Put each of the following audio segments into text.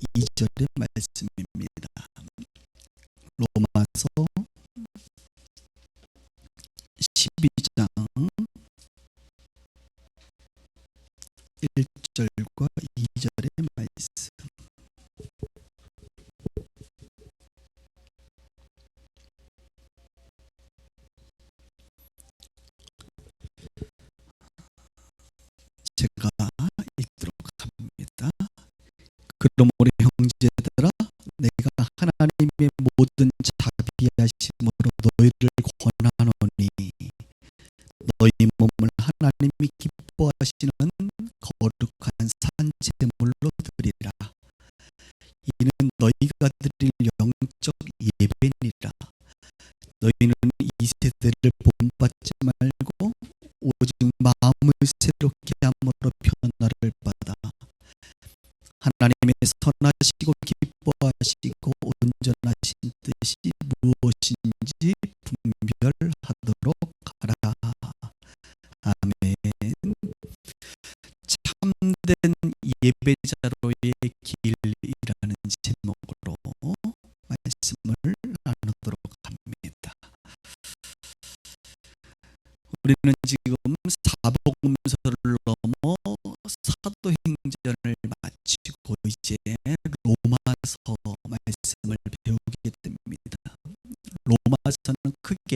2절의 말씀입니다. 로마서 12장 1절과 2절의 말씀. 제가 읽도록 합니다. 그럼 우리 형제들아, 내가 하나님의 모든 자비하심으로 너희를 권하노니 너희 몸을 하나님이 기뻐하시는 거룩한 산제물로 드리라. 이는 너희가 드릴 영적 예배니라. 너희는 이 세대를 본받지 말고 오직 마음을 새롭게 함으로 변화를 받아 하나님의 선하시고 기뻐하시고 온전하신 뜻이 무엇인지 분별하도록 하라. 아멘. 참된 예배자로의 길이라는 제목으로 말씀을 나누도록 합니다. 우리는 지금 사복음서를 넘어 사도행전을 마치고 이제 로마서 말씀을 배우게 됩니다. 로마서는 크게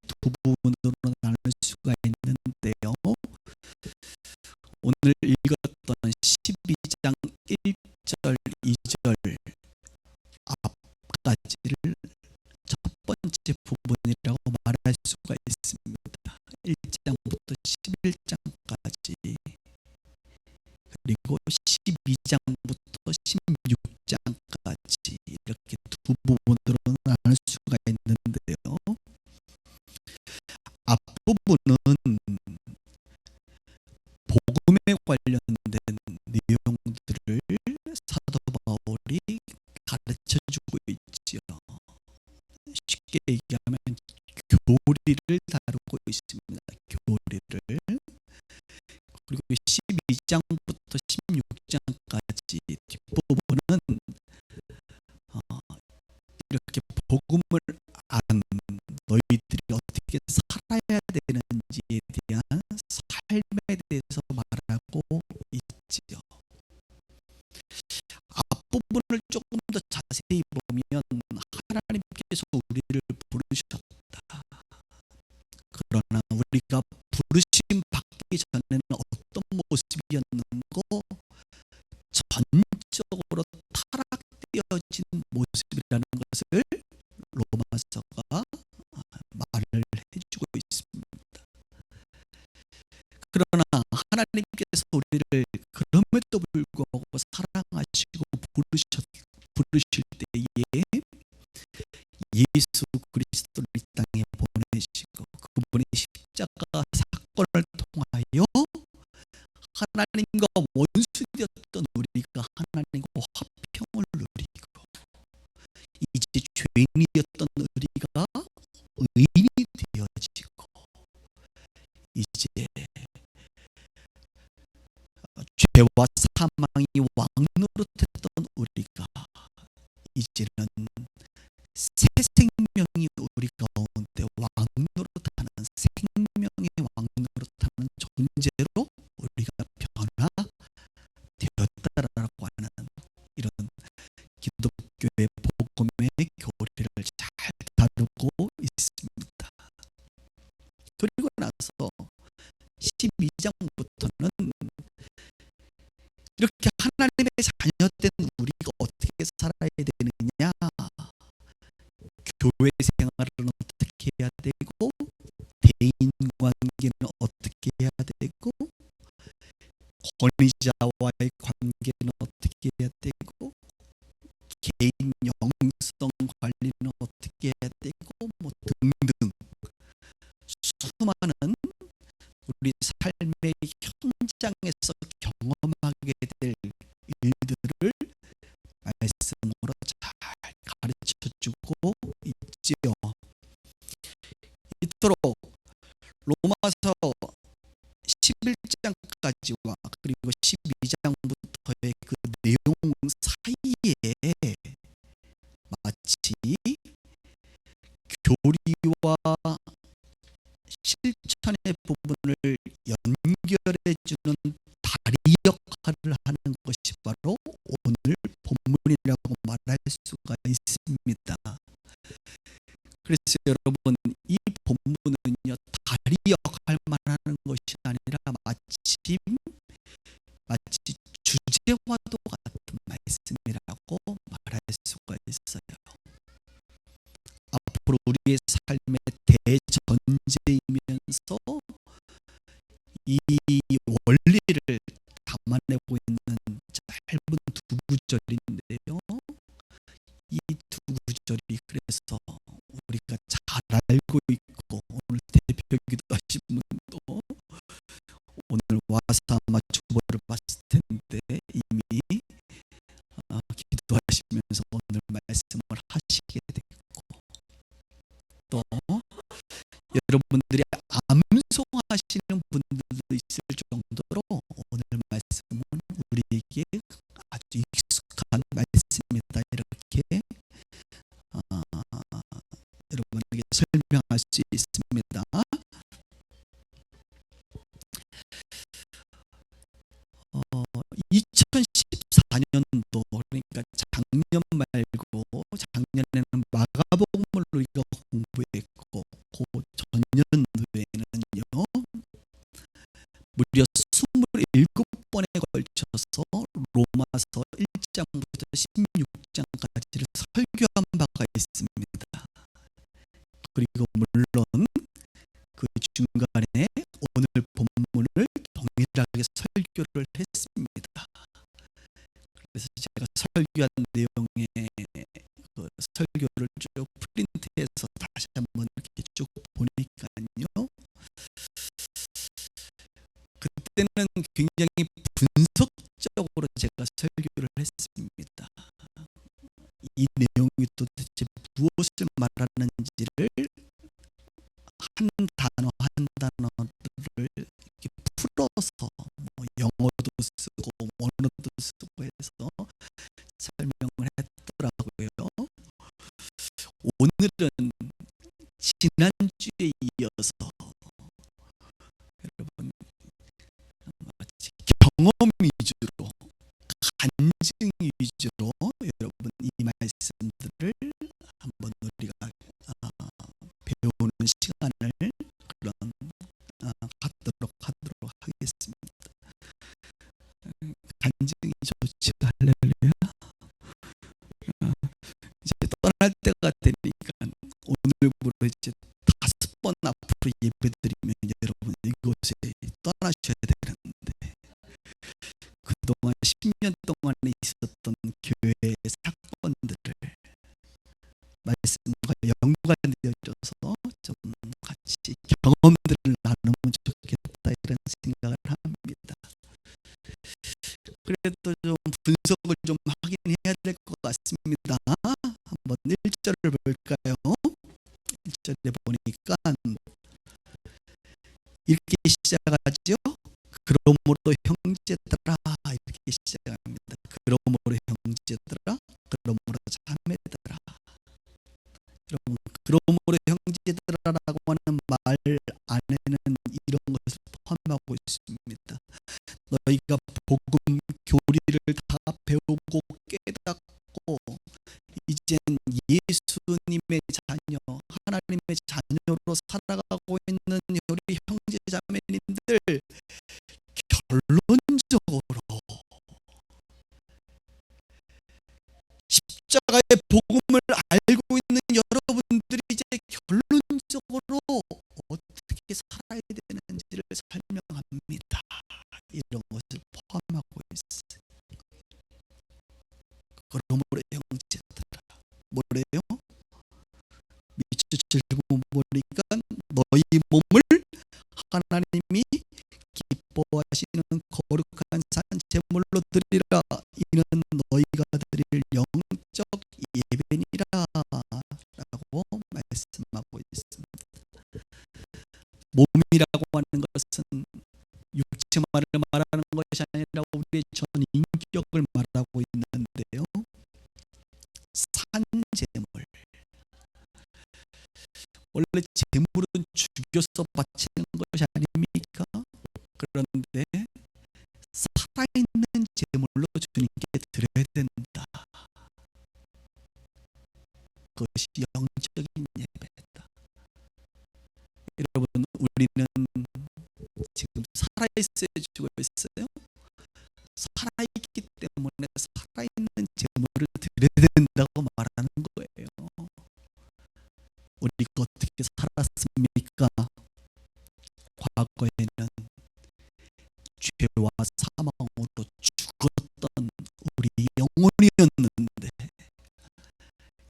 두 부분으로 나눌 수가 있는데요. 오늘 읽었던 12장 1절, 2절 앞까지를 첫 번째 부분이라고 말할 수가 있습니다. 1장부터 11장까지, 그리고 12장부터 16장까지 이렇게 두 부분으로 나눌 수가 있는데요. 앞부분은 복음에 관련된 내용들을 사도 바울이 가르쳐주고 있지요. 쉽게 얘기하면 교리를 다루고 있습니다. 교리를. 그리고 12장부터 16장까지 뒷부분은 이렇게 복음을 안 너희들이 어떻게 살아야 되는지에 대한 삶에 대해서 말하고 있지요. 앞부분을 조금 더 자세히 보면 하나님께서 우리를 부르셨다. 그러나 우리가 부르심 받기 전에는 어떤 모습이었는고 전적으로 타락되어진 모습이라는 것을 로마서가 말을 해주고 있습니다. 그러나 하나님께서 우리를 그럼에도 불구하고 사랑하시고 부르실 때에 예수 그리스도를 이 땅에 보내시고 그분의 십자가 사건을 통하여 하나님과 원수되었던 우리가 하나님과 화평을 누리고 이제 죄인이었던 우리가 의인이 되어지고 이제 죄와 사망이 왕노릇했던 우리가 이제는 새 생명이 우리 가운데 왕노릇하는 생명의 왕노릇하는 존재로 우리가 변화되었다라고 하는 이런 기독교의 복음의 교리를 잘 다루고 있습니다. 그리고 나서 12장부터는 이렇게 하나님의 자녀된 우리가 어떻게 살아야 되느냐, 교회 생활은 어떻게 해야 되고, 대인 관계는 어떻게 해야 되고, 권위자와의 관계는 어떻게 해야 되고, 개인 영성 관리는 어떻게 해야 되고, 뭐 등등 수많은 우리 삶의 현장에서 경험하게 될 일들을 말씀으로 잘 가르쳐주고 있지요. 이토록 로마서 11장까지와 그리고 12장부터의 그 내용 사이에 본문이라고 말할 수가 있습니다. 그래서 여러분, 이 본문은요, 다리 역할만 하는 것이 아니라 마치 주제와도 같은 말씀이라고 말할 수가 있어요. 앞으로 우리의 삶의 대전제이면서 이 원리를 담아내고 있는 짧은 두 구절인데요. 이 두 구절이 그래서 우리가 잘 알고 있고 오늘 대표기도 하신 분도 오늘 와서 아마 주보를 봤을 텐데 이미 기도하시면서 오늘 말씀을 하시게 됐고, 또 여러분들이 암송하시는 분들도 있을 정도로 오늘 말씀은 우리에게 아주 익숙한 말씀이다, 이렇게 여러분에게 설명할 수 있습니다. 2014년도, 그러니까 작년 말고 작년에는 마가복음을 우리가 공부했고, 그 전년도에는요 무려 27번에 걸쳐서 로마서 1장부터 16장까지를 설교한 바가 있습니다. 그리고 물론 그 중간에 오늘 본문을 동일하게 설교를 했습니다. 그래서 제가 설교한 내용의 그 설교를 쭉 프린트해서 다시 한번 이렇게 쭉 보니까요, 그때는 굉장히 분석적으로 제가 설교를 했습니다. 이 내용이 도대체 무엇을 말하는지를 한 단어 한 단어를 이렇게 풀어서 영어도 쓰고 원어도 쓰고 해서 설명을 했더라고요. 오늘은 지난주에 이어서 여러분 마치 경험 위주로, 간증 위주로 여러분 이 말씀들을 한번 우리가 배우는 시간을 갖도록 하겠습니다. 간증이 좋지. 할렐루야. 이제 떠날 때가 되니까 오늘부로 이제 5번 앞으로 예배드리면 여러분 이곳에 떠나셔야 되는데, 그동안 10년 동안에 있었던 교회의 사건들을 말씀과 연관되어져서 좀 같이 경험들을 나누면 좋겠다, 이런 생각을 합니다. 그래도 좀 분석을 좀 하긴 해야 될 것 같습니다. 한번 1절을 볼까요? 1절에 보니까 이렇게 시작하죠. 그러므로 형제들아, 이렇게 시작합니다. 그러므로 형제들아, 그러므로 자매들아. 여러분, 그러므로 형제들아라고 하는 말 안에는 이런 것을 포함하고 있습니다. 너희가 복음 교리를 다 배우고 깨닫고 이젠 예수님의 자녀, 하나님의 자녀로 살아가고 있는 우리 형제 자매님들, 결론적으로 십자가의 복음을 알고 있는 여러분들이 이제 결론적으로 어떻게 살아야 되는지를 설명합니다. 이런 것을 포함하고 있어요. 그러므로 형제들아, 뭐래요? 밑줄 보니까 너희 몸을 하나님이 기뻐하시는 거룩한 산 제물로 드리라. 이는 너희가 드릴 영적 예배니라 라고 말씀하고 있습니다. 몸이라고 하는 것은 육체만을 말하는 것이 아니라 우리의 전 인격을 말하고 있는데요, 산 제물, 원래 제물은 죽여서 바치는 것이 아닙니까? 그런데 살아있는 제물로 주님께 드려야 된다. 드려야 된다고 말하는 거예요. 우리가 어떻게 살았습니까? 과거에는 죄와 사망으로 죽었던 우리 영혼이었는데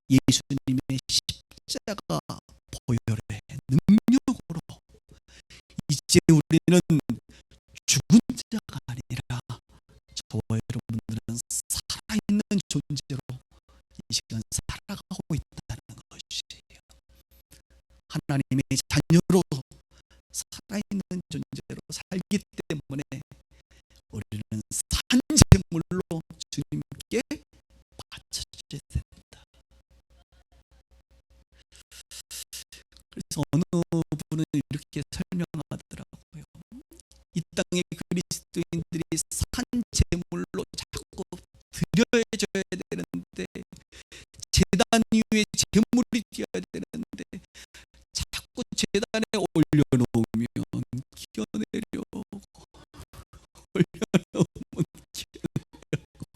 예수님의 십자가 보혈의 능력으로 이제 우리는 죽은 자가 아니라 저와 여러분들은 살아있는 존재로 이 시간 살아가고 있다는 것이에요. 하나님의 자녀로 살아있는 존재로 살기 때문에 우리는 산제물로 주님께 바쳐져야 된다. 그래서 어느 분은 이렇게 설명하더라고요. 이 땅의 그리스도인들이 산제물로 자꾸 드려져야 되는데, 제단 위에 제물이 되어야 되는데 자꾸 제단에 올려놓으면 기어내려오고 올려놓으면 기어내려오고.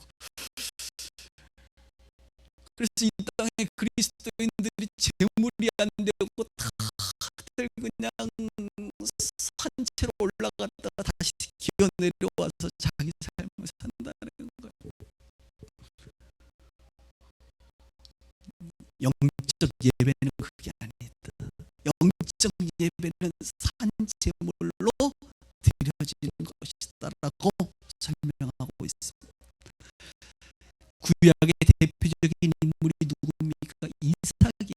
그래서 이 땅에 그리스도인들이 제물이 안 되고 다들 그냥 산채로 올라갔다가 다시 기어내려와서 자기 삶을 산다는 거예요. 영적 예배는 그게 아니다. 영적 예배는 산제물로 드려지는 것이다라고 설명하고 있습니다. 구약의 대표적인 인물이 누굽니까? 이삭이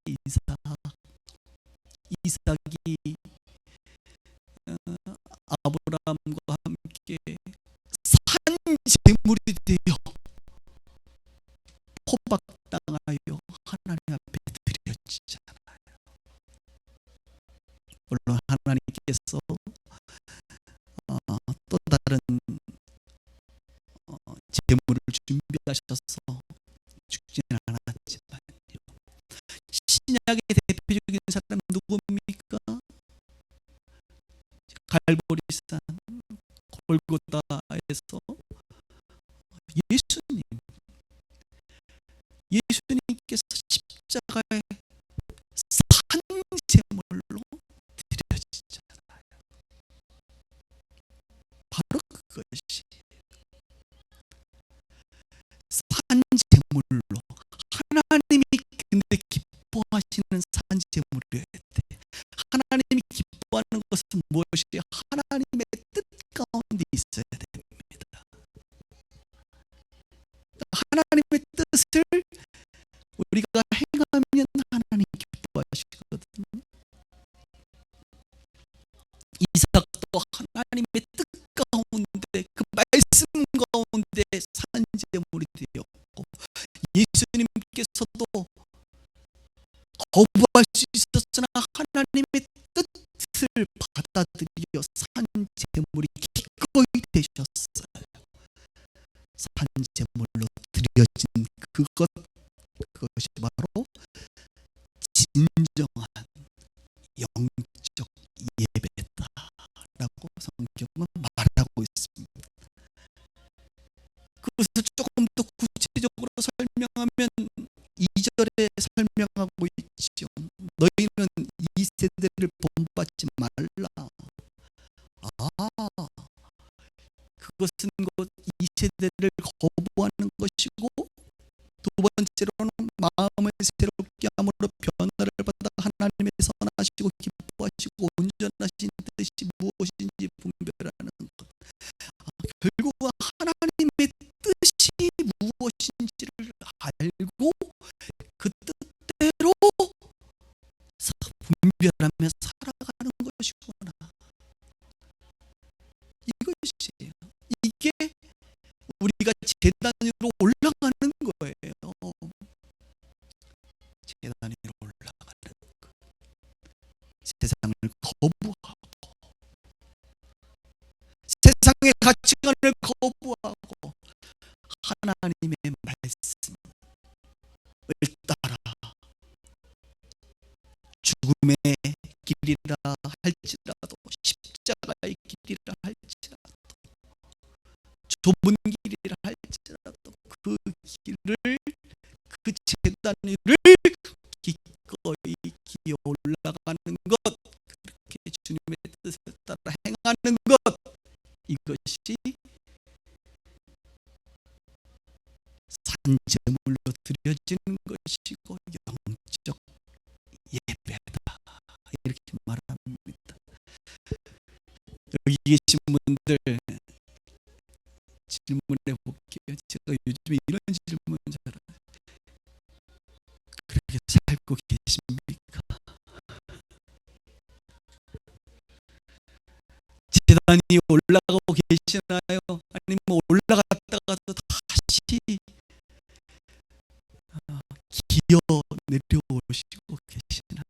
아브라함과 함께 산제물이 되어 포박당하여 하나님 앞에 드려지잖아요. 물론 하나님께서 또 다른 제물을 준비하셔서 죽지는 않았지만요. 신약의 대표적인 사람 누굽니까? 갈보리산 골고다에서 예수님께서 십자가에 산제물로 드려지잖아요. 바로 그것이 산제물로, 하나님이 근데 기뻐하시는 산제물이어야 돼. 하나님이 기뻐하는 것은 무엇이? 하나님의 뜻 가운데 있어야 됩니다. 하나님의 뜻을 우리가 행하면 하나님 기뻐하시거든요. 이삭도 하나님의 뜻 가운데, 그 말씀 가운데 산제물이 되었고, 예수님께서도 거부할 수 있었으나 하나님의 뜻을 받아들여 산제물이 기꺼이 되셨어요. 산제물로 드려진 그것이 바로 진정한 영적 예배다라고 성경은 말하고 있습니다. 그것을 조금 더 구체적으로 설명하면 2절에 설명하고 있지요. 너희는 이 세대를 본받지 말라. 그것은 곧 이 세대를 거부하는 것이고, 두 번째로는 마음을 새롭게 함으로 변화를 받아 하나님의 선하시고 기뻐하시고 온전하신 뜻이 무엇인지 분별하는 것. 결국은 하나님의 뜻이 무엇인지를 알고 그 뜻대로 분별하며 살아가는 것이구나. 이것이에요. 이게 우리가 제단 위로 올라가는 거예요. 제단 위로 올라가는 거. 세상을 거부하고, 세상의 가치관을 거부하고 하나님의 말씀을 따라 죽음의 길이라 할지라도, 십자가의 길이라 할지라도, 좁은 길이라 할지라도 그 길을, 제단 위를 기꺼이 기어 올라가는 것, 그렇게 주님의 뜻에 따라 행하는 것, 이것이 산제물로 드려지는 것이고 영적 예배다, 이렇게 말합니다. 여기 계신 분들 질문해 볼게요. 제가 요즘에 이런 질문 잘해요. 그렇게 살고 계십니까? 재단이 올라가고 계시나요? 아니면 올라갔다가도 다시 기어 내려오시고 계시나요?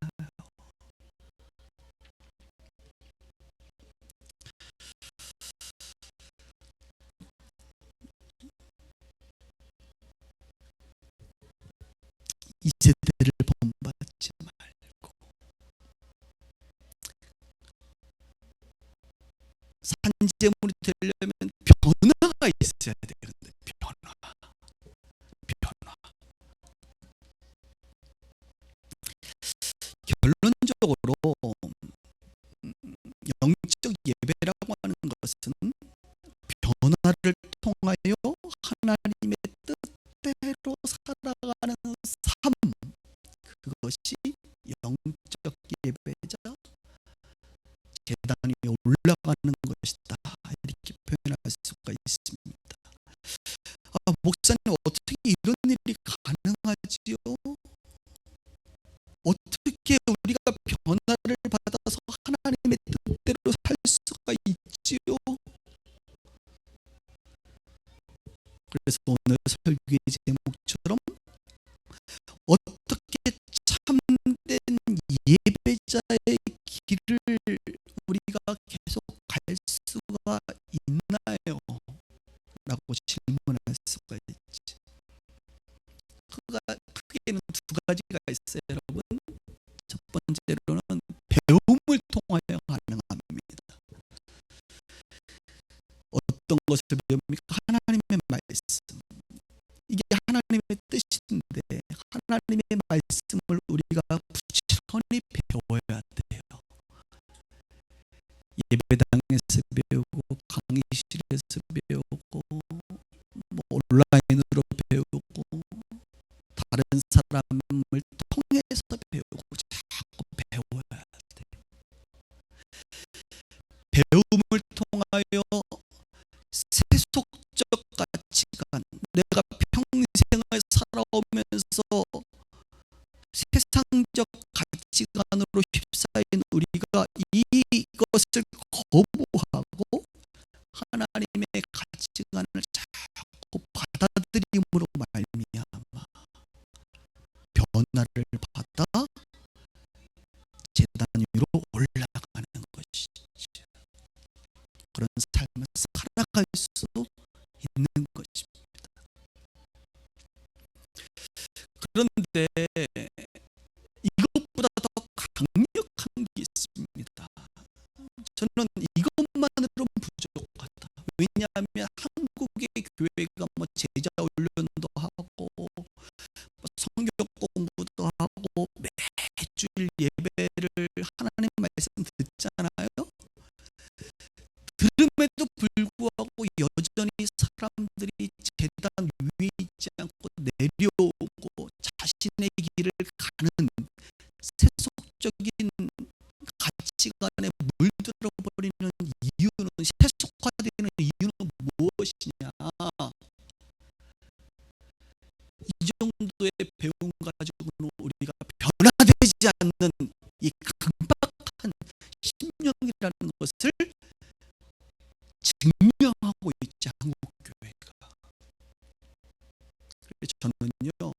이 세대를 본받지 말고 산재물이 되려면 변화가 있어야 되는데, 변화. 결론적으로 영적 예배라고 하는 것은 변화를 통하여 하나님의 뜻대로 살아가는 삶, 그것이 영적 예배자, 계단 위에 올라가는 것이다, 이렇게 표현할 수가 있습니다. 목사님, 어떻게 이런 일이 가능하지요? 어떻게 우리가 변화를 받아서 하나님의 뜻대로 살 수가 있지요? 그래서 오늘 설교의 제목처럼 어떻게 참된 예배자의 길을 우리가 계속 갈 수가 있나요? 라고 질문할 수가 있지. 크게는 두 가지가 있어요, 여러분. 첫 번째로는 배움을 통하여 가능합니다. 어떤 것을 배웁니까? 하나님의 말씀. 이게 하나님의 뜻인데 하나님의 말씀을 우리가 부지런히 배워야 돼요. 예배당에서 배우고, 강의실에서 배우고, 온라인으로 배우고, 다른 사람을 통해서 배우고, 자꾸 배워야 돼요. 배움을 통하여 세속적 가치관, 내가 평생을 살아오면서 세상적 가치관으로 휩싸인 우리가 이것을 거부하고 하나님의 가치관을 자꾸 받아들임으로 말미암아 변화를 받아 제단 위로 올라가는 것이죠. 그런 삶을 살아갈 수 있는 것입니다. 그런데 이것보다 더 강력한 게 있습니다. 저는 이것만으로는 부족하다. 왜냐하면 한국의 교회가 제자 훈련도 하고 성경 공부도 하고 매주일 예배를 하나님 말씀 듣잖아요. 들음에도 불구하고 여전히 사람들이 제단 위에 있지 않고 내려오고 자신의 길을 가는 세속적인 가치관에 물들어 버리는 이유는, 세속화되는 이유는 무엇이냐? 이 정도의 배움 가지고는 우리가 변화되지 않는 이 강박한 심령이라는 것을 증명하고 있지, 한국 교회가. 그래서 저는요,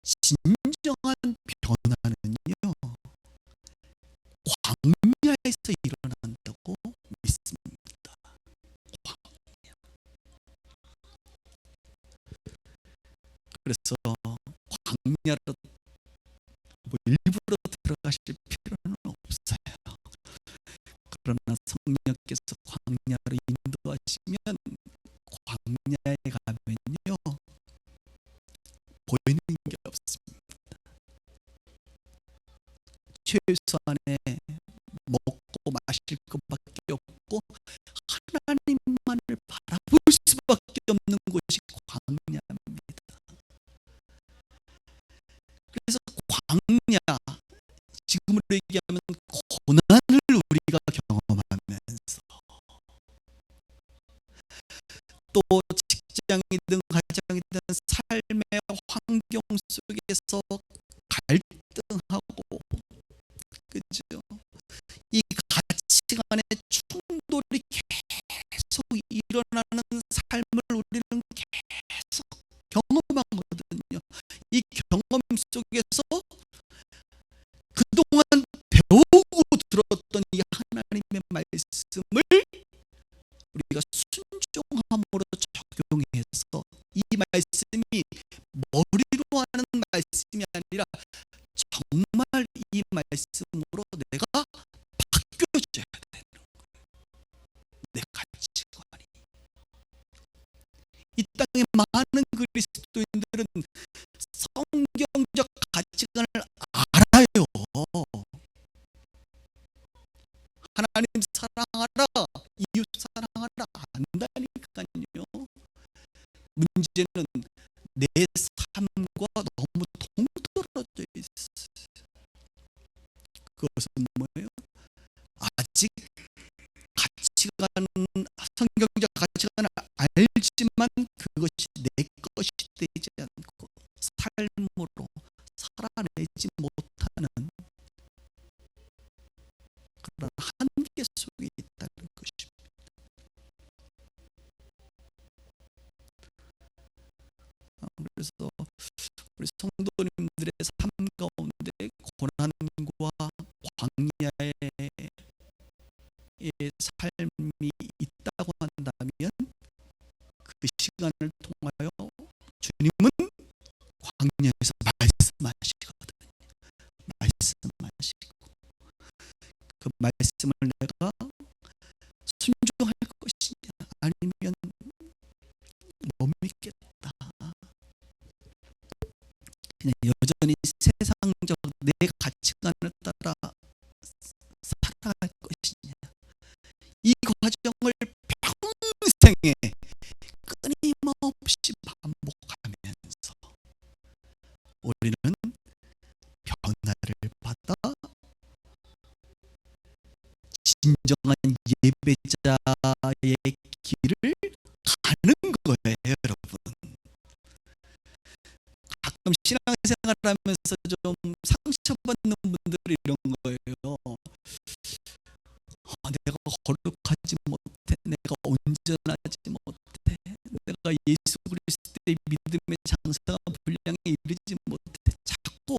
진정한 변화는요 광야에서 일어난다고 믿습니다. 광야. 그래서 광야로 일부러 들어가실 필요는 없어요. 그러나 성령께서 광야로 인도하시면 광야에 가면요 보이는 최소한의 먹고 마실 것밖에 없고 하나님만을 바라볼 수밖에 없는 곳이 광야입니다. 그래서 광야, 지금으로 얘기하면 고난을 우리가 경험하면서 또 직장이든 가정이든 삶의 환경 속에서 갈등하고, 그죠? 이 가치관의 충돌이 계속 일어나는 삶을 우리는 계속 경험하거든요. 이 경험 속에서 그동안 배우고 들었던 이 하나님의 말씀을 우리가 순종함으로 적용해서 이 말씀이 머리로 하는 말씀이 아니라 정말 이 말씀으로 내가 바뀌어져야 되는 거예요. 내 가치관이. 이 땅의 많은 그리스도인들은 성경적 가치관을 알아요. 하나님 사랑하라, 이웃 사랑하라 안다니까요. 문제는 내 삶과 너무 동떨어져 있어요. 그것은 뭐예요? 아직 가치관, 성경적 가치관을 알지만 그것이 내 것이 되지 않고 삶으로 살아내지 못하는 그런 한계 속에 있다는 것입니다. 그래서 우리 성도님들의 삶 가운데 고난과 광야의 삶이 있다고 한다면 그 시간을 통하여 주님은 광야에서 말씀하시거든요. 말씀하시고 그 말씀을 내가 순종할 것이냐 아니면 못 믿겠다, 그냥 여전히 세상적 내 가치관을 따라 살아갈 것이냐, 이 과정을 평생에 끊임없이 반복하면서 우리는 변화를 받아 진정한 예배자의 길을 가는 거예요, 여러분. 가끔 신앙생활 하면서 좀 상처받는 분들이 이런 거예요. 내가 거룩하지 못해, 내가 온전하지 못해, 내가 예수 그리스도의 믿음의 장성한 분량에 이르지 못해. 자꾸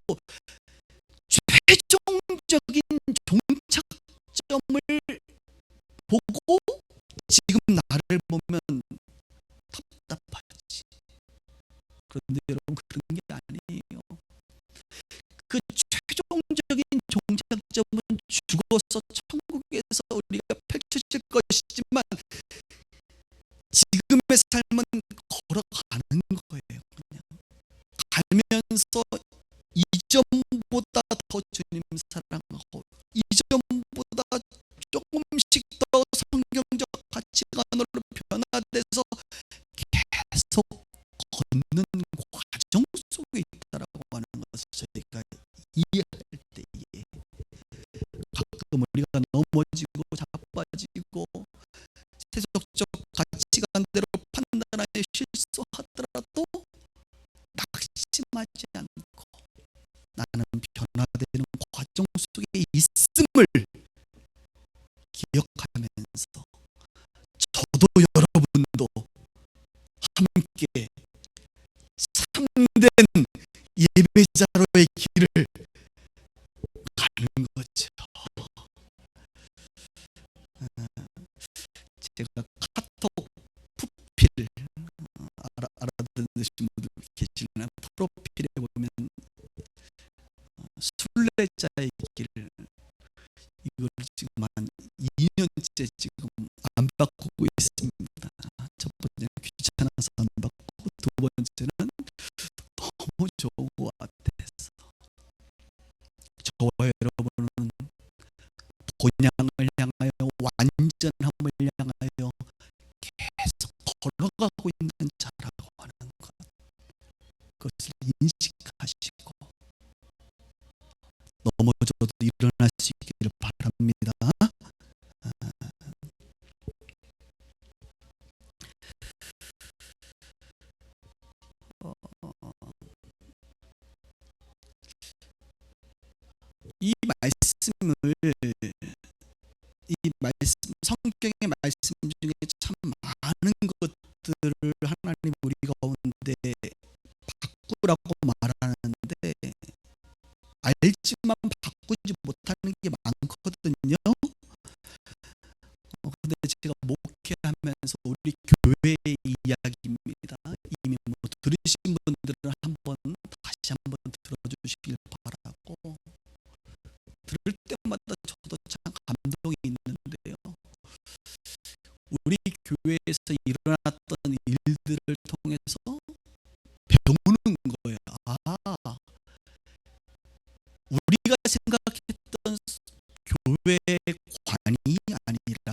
최종적인 종착점을 보고 지금 나를 보면 답답하지. 그런데 여러분, 그런 게 아니에요. 그 최종적인 종착점은 죽어서 천국에서 우리가 펼쳐질 것이지만 지금의 삶은 걸어가는 거예요. 그냥 가면서 이전보다 더 주님 사랑하고 이전보다 조금씩 더 성경적 가치관으로 변화돼서 계속 걷는 과정 속에 있다라고 하는 것을 저희가 이해할 때에 가끔 우리가 넘어지고 자빠지고 세속적 가치관대로 판단하여 실수하더라도 낙심하지 않고 나는 변화되는 과정 속에 있음을 기억하면서 저도 여러분도 함께 참된 예배자로의 길을 가는 거죠. 제가 카톡 프로필 알아듣으신 분들 계시나, 프로필에 보면 순례자의 길, 이걸 지금 한 2년째 지금 안 바꾸고 있습니다. 첫 번째는 귀찮아서 안 바꾸고, 두 번째는 너무 좋은 것 같아서. 저와 여러분은 그것을 인식하시고 넘어져도 일어날 수 있기를 바랍니다. 이 말씀을 이 말씀 성경의 말씀 중에 참 많은 것들을 하나님 우리 가운데 바꾸라고 말하는데 알지만 바꾸지 못하는 게 많거든요. 근데 제가 목회하면서 우리 교회의 이야기입니다. 이미 뭐 들으신 분들은 한번 다시 한번 들어주시길 바라고, 들을 때마다 저도 참 감동이 있는데요. 우리 교회에서 일어났던 일들을 통해서 배우는 거예요. 우리가 생각했던 교회관이 아니라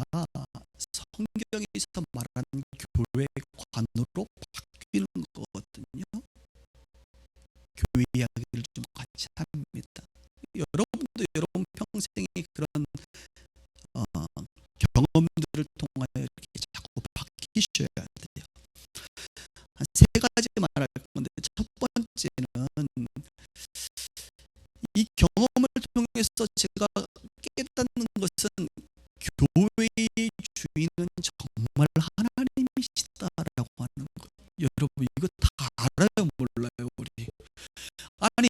성경에서 말하는 교회관으로 바뀌는 거거든요. 교회 이야기를 좀 같이 합니다. 여러분도 여러분 평생에 그런 경험들을 통하여 이렇게 자꾸 바뀌셔야 돼요. 한 세 가지 말할 건데, 첫 번째는 이 경험을 통해서 제가 깨닫는 것은 교회의 주인은 정말 하나님이시다라고 하는 것. 여러분 이거 다 알아요 몰라요 우리? 아니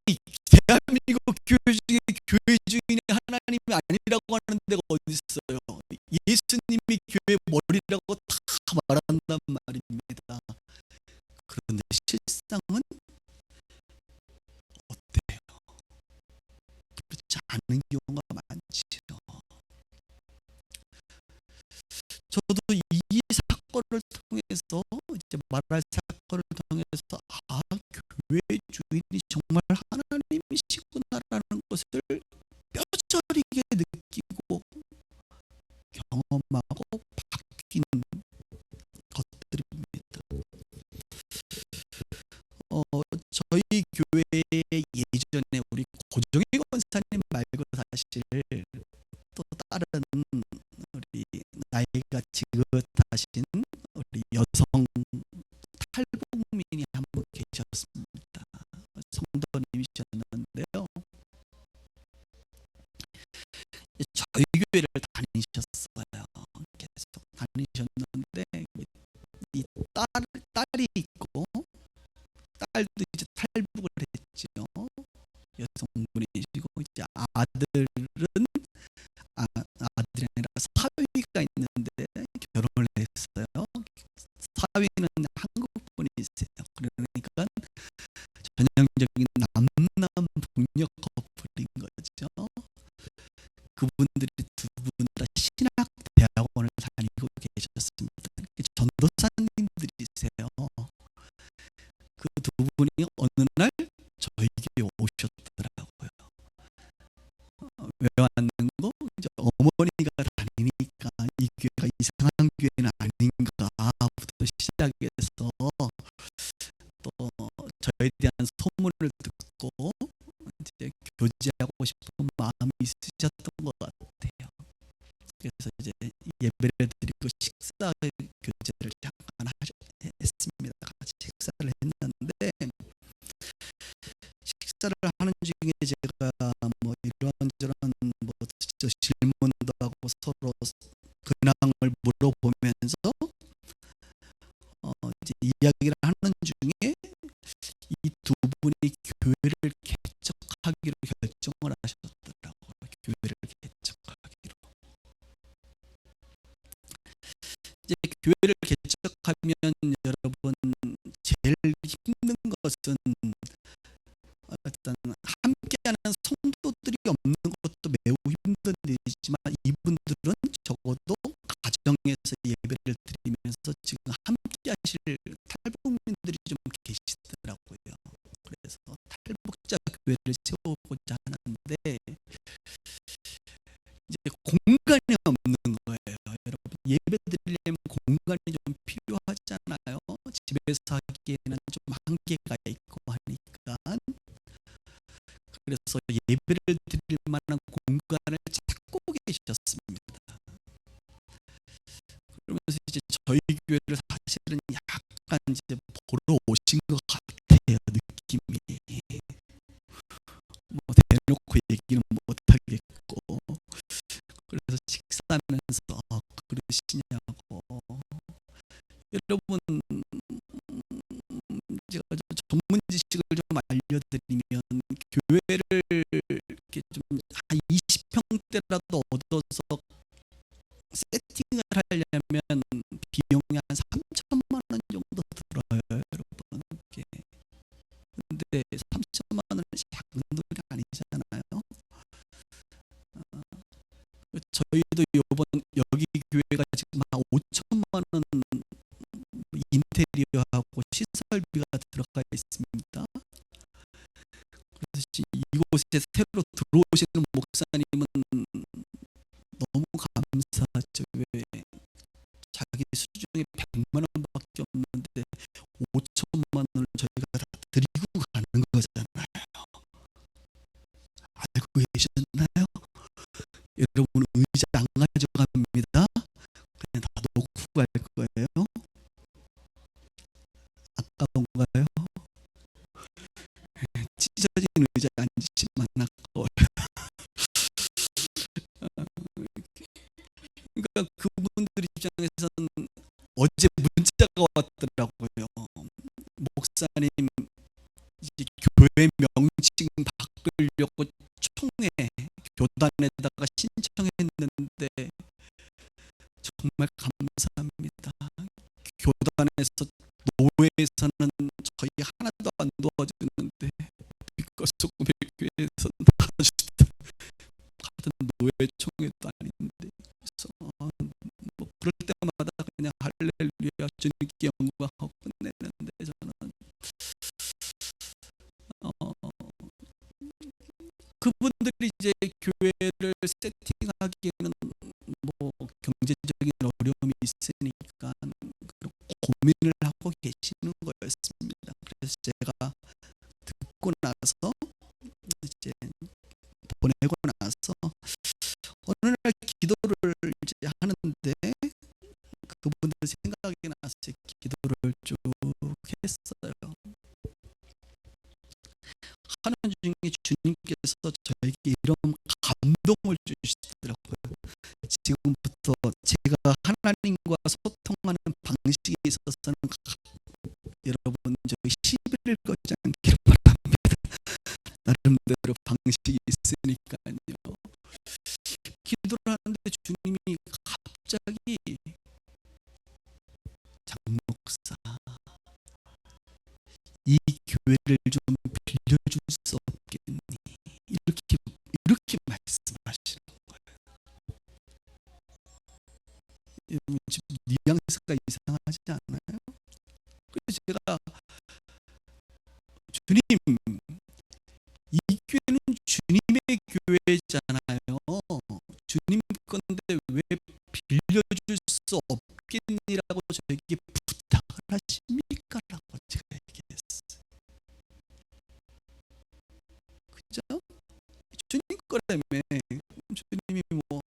대한민국 교회 중에 교회 주인이 하나님이 아니라고 하는 데가 어디 있어요? 예수님이 교회 머리라고 다 말한단 말입니다. 그런데 실상은 어때요? 그렇지 않은 경우가 많지요. 저도 이 사건을 통해서, 이제 말할 사건을 통해서 교회 주인이 정말 하나님이시구나라는 것을 뼈저리게 느끼고 경험하고 바뀌는 것들입니다. 저희 교회에 예전에 우리 고종희 권사님 말고 사실 또 다른 우리 나이가 지긋하신 우리 여성 탈북민이 한 분 계셨습니다. 성도님이셨는데요. 저희 교회를 다니셨어요. 계속 다니셨는데 이 딸이 있고, 딸도 이제 탈북을 했죠. 여성분이시고, 이제 아들이 아니라 사위가 있는데 결혼을 했어요. 사위는 한국 분이세요. 그러니까 전형적인 남남 동력 커플인 거죠. 그분들이 두 분 다 신학 대학원을 다니고 계셨습니다. 전도사님들이세요. 그 두 분이 어느 날 저에게 오셨더라고요. 왜 왔는고? 이제 어머니가 다니니까 이 교회가 이상한 교회는 아닌가부터 시작해서 또 저에 대한 소문을 듣고 이제 교제하고 싶은 마음이 있으셨던 것 같아요. 그래서 이제 예배를 드리고 식사 교제를 잠깐 했습니다. 같이 식사를 했는데, 식사를 하는 중에 제가 뭐 이런저런 뭐 질문도 하고 서로 근황을 물어보면서 이제 이야기를 하는 중에 이 두 분이 교회를 개척하기로 결정을 하셨더라고요. 교회를 개척하기로. 이제 교회를 개척하면 여러분 제일 힘든 것은 일단 함께하는 성도들이 없는 것도 매우 힘든 일이지만, 이분들은 적어도 가정에서 예배를 드리면서 지금 함께 하실 탈북민들이 좀 계시더라고요. 그래서 탈북자 교회를 세우고자 하는데 이제 공간이 없는 거예요. 여러분 예배 드리려면 공간이 좀 필요하잖아요. 집에서 하기에는 좀 한계가 있고 하니까, 그래서 예배를 드릴 만한 공간을 찾고 계셨습니다. 그러면서 이제 저희 교회를 사실은 약간 이제 보러 오신 것 같아요, 느낌이. 뭐 대놓고 얘기는 못 하겠고, 그래서 식사하면서 그러시냐고. 여러분, 제가 좀 전문 지식을 좀 알려드리면, 교회를 이렇게 좀 한 20평대라도 얻어서 세팅을 하려면 비용이 한 3천만 원 정도 들어요, 여러분. 이게. 근데 3천만 원은 작은 돈이 아니잖아요. 저희도 요번 여기 교회가 지금 한 5천만 원 인테리어하고 시설비가 들어가 있습니다. 그래서 이곳에 새로 들어오시는 목사님은 너무 감사하죠. 왜 자기 수중에 100만 원밖에 없는데 5천만 원을 저희가 다 드리고 가는 거잖아요. 알고 계셨나요? 여러분, 의자 안 가져갑니다. 그냥 다 놓고 갈 거예요. 아까운가요? 찢어진 의자에 앉으시면 아까워요. 그러니까 그분들 입장에서는 어제 문자가 왔더라고요. 목사님, 이제 교회 명칭 바꾸려고 총회 교단에다가 신청했는데 정말 감사합니다. 교단에서, 노회에서는 저희 하나도 안 도와주는데 빛과 소금의 교회에서 도와주다. 같은 노회 총회도 아닌데. 그래서 뭐 그럴 때마다 그냥 할렐루야 주님께 영광하고 끝내는데, 저는 그분들이 이제 교회를 세팅하기에는 뭐 경제적인 어려움이 있으니까 고민을 하고 계시는 거였습니다. 그래서 제가 듣고 나서, 이제 보내고 나서 어느 날 기도를 이제 하는데 그분들 생각이 나서 기도를 쭉 했어요. 하는 중에 주님께서 저에게 이런 감동을 주시더라고요. 지금부터 제가 하나님과 소통하는 방식에 있어서는 여러분, 저희 시비를 걸지 않기를 바랍니다. 나름대로 방식이 있으니까요. 기도를 하는데 주님이 갑자기, 장 목사, 이 교회를 좀 빌려줄 수 없겠니? 이렇게 말씀하시는 거예요. 지금 뉘앙스가 이상하지 않아요? 그래서 제가, 주님, 이 교회는 주님의 교회잖아요. 주님 건데 왜 빌려줄 수 없겠니라고 저에게 부탁을 하십니까? 라고 제가 얘기했어요. 그죠? 주님 거라며. 주님이 뭐,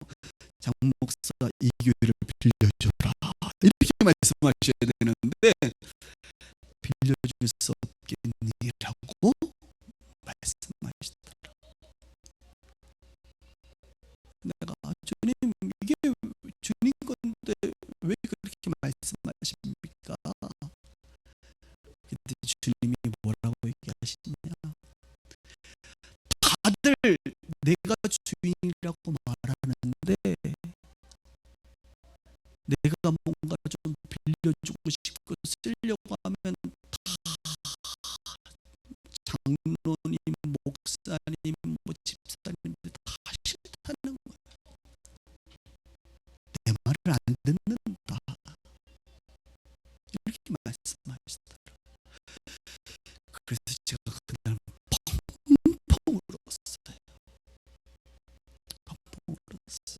장 목사 이 교회를 빌려줘라 이렇게 말씀하셔야 되는데, 빌려줄 수 없겠니라고 말씀하시더라. 내가, 주님, 이게 주님 건데 왜 그렇게 말씀하십니까? 그때 주님이 뭐라고 얘기하시냐? 다들 내가 주인이라고 말하는데 내가 뭔가 좀 빌려주고 싶고 쓰려고 하면 장로님, 목사님, 뭐 집사님들 다 싫다는 거야. 내 말을 안 듣는다. 이렇게 말씀하시더라. 그래서 제가 그날 펑펑 울었어요. 펑펑 울었어요.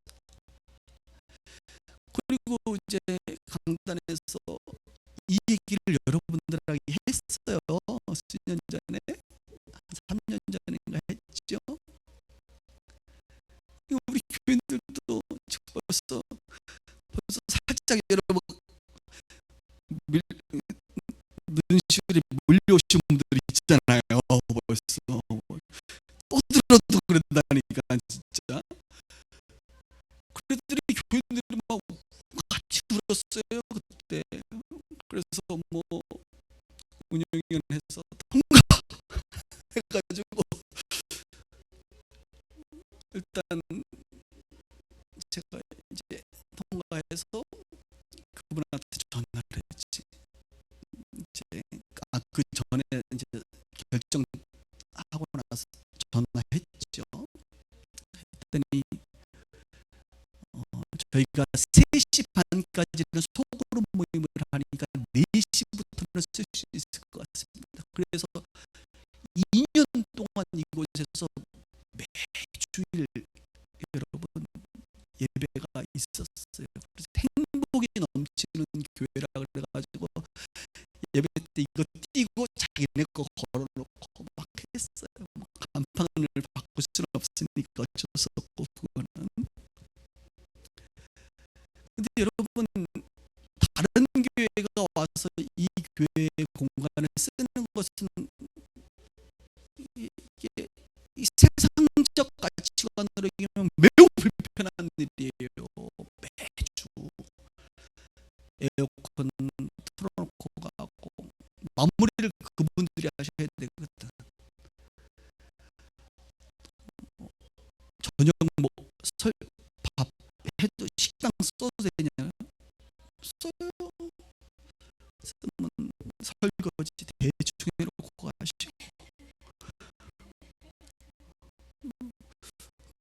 그리고 이제 강단에서 이 얘기를 여러분 병실에 몰려오신 분들이 있잖아요. 벌써 또 들어도 그런다니까 진짜. 그랬더니 교인들이 막 같이 울었어요 그때. 그래서 뭐 운영위원회에서 통과해가지고 일단 제가 이제 통과해서 그분한테 전화를 했지. 이제 그 전에 이제 결정하고 나서 전화했죠. 했더니 저희가 3시 반까지는 소그룹 모임을 하니까 4시부터는 쓸 수 있을 것 같습니다. 그래서 2년 동안 이곳에서 매주일 여러분 예배가 있었어요. 그래서 행복이 넘치는 교회라 그래가지고 예배 때 이거 띄고 자기네 거 걸어놓고 막 했어요. 뭐 간판을 바꿀 수는 없으니까 어쩔 수 없고 그거는. 근데 여러분 다른 교회가 와서 이 교회의 공간을 쓰는 것은 이게 이 세상적 가치관으로 얘기하면 매우 불편한 일이에요. 매주 에어컨 틀어놓고 가고 마무리를 그분들이 하셔야 되거든. 저녁 뭐 밥 해도 식당 써도 되냐? 써요. 쓰면 설거지 대충 해놓고 가시고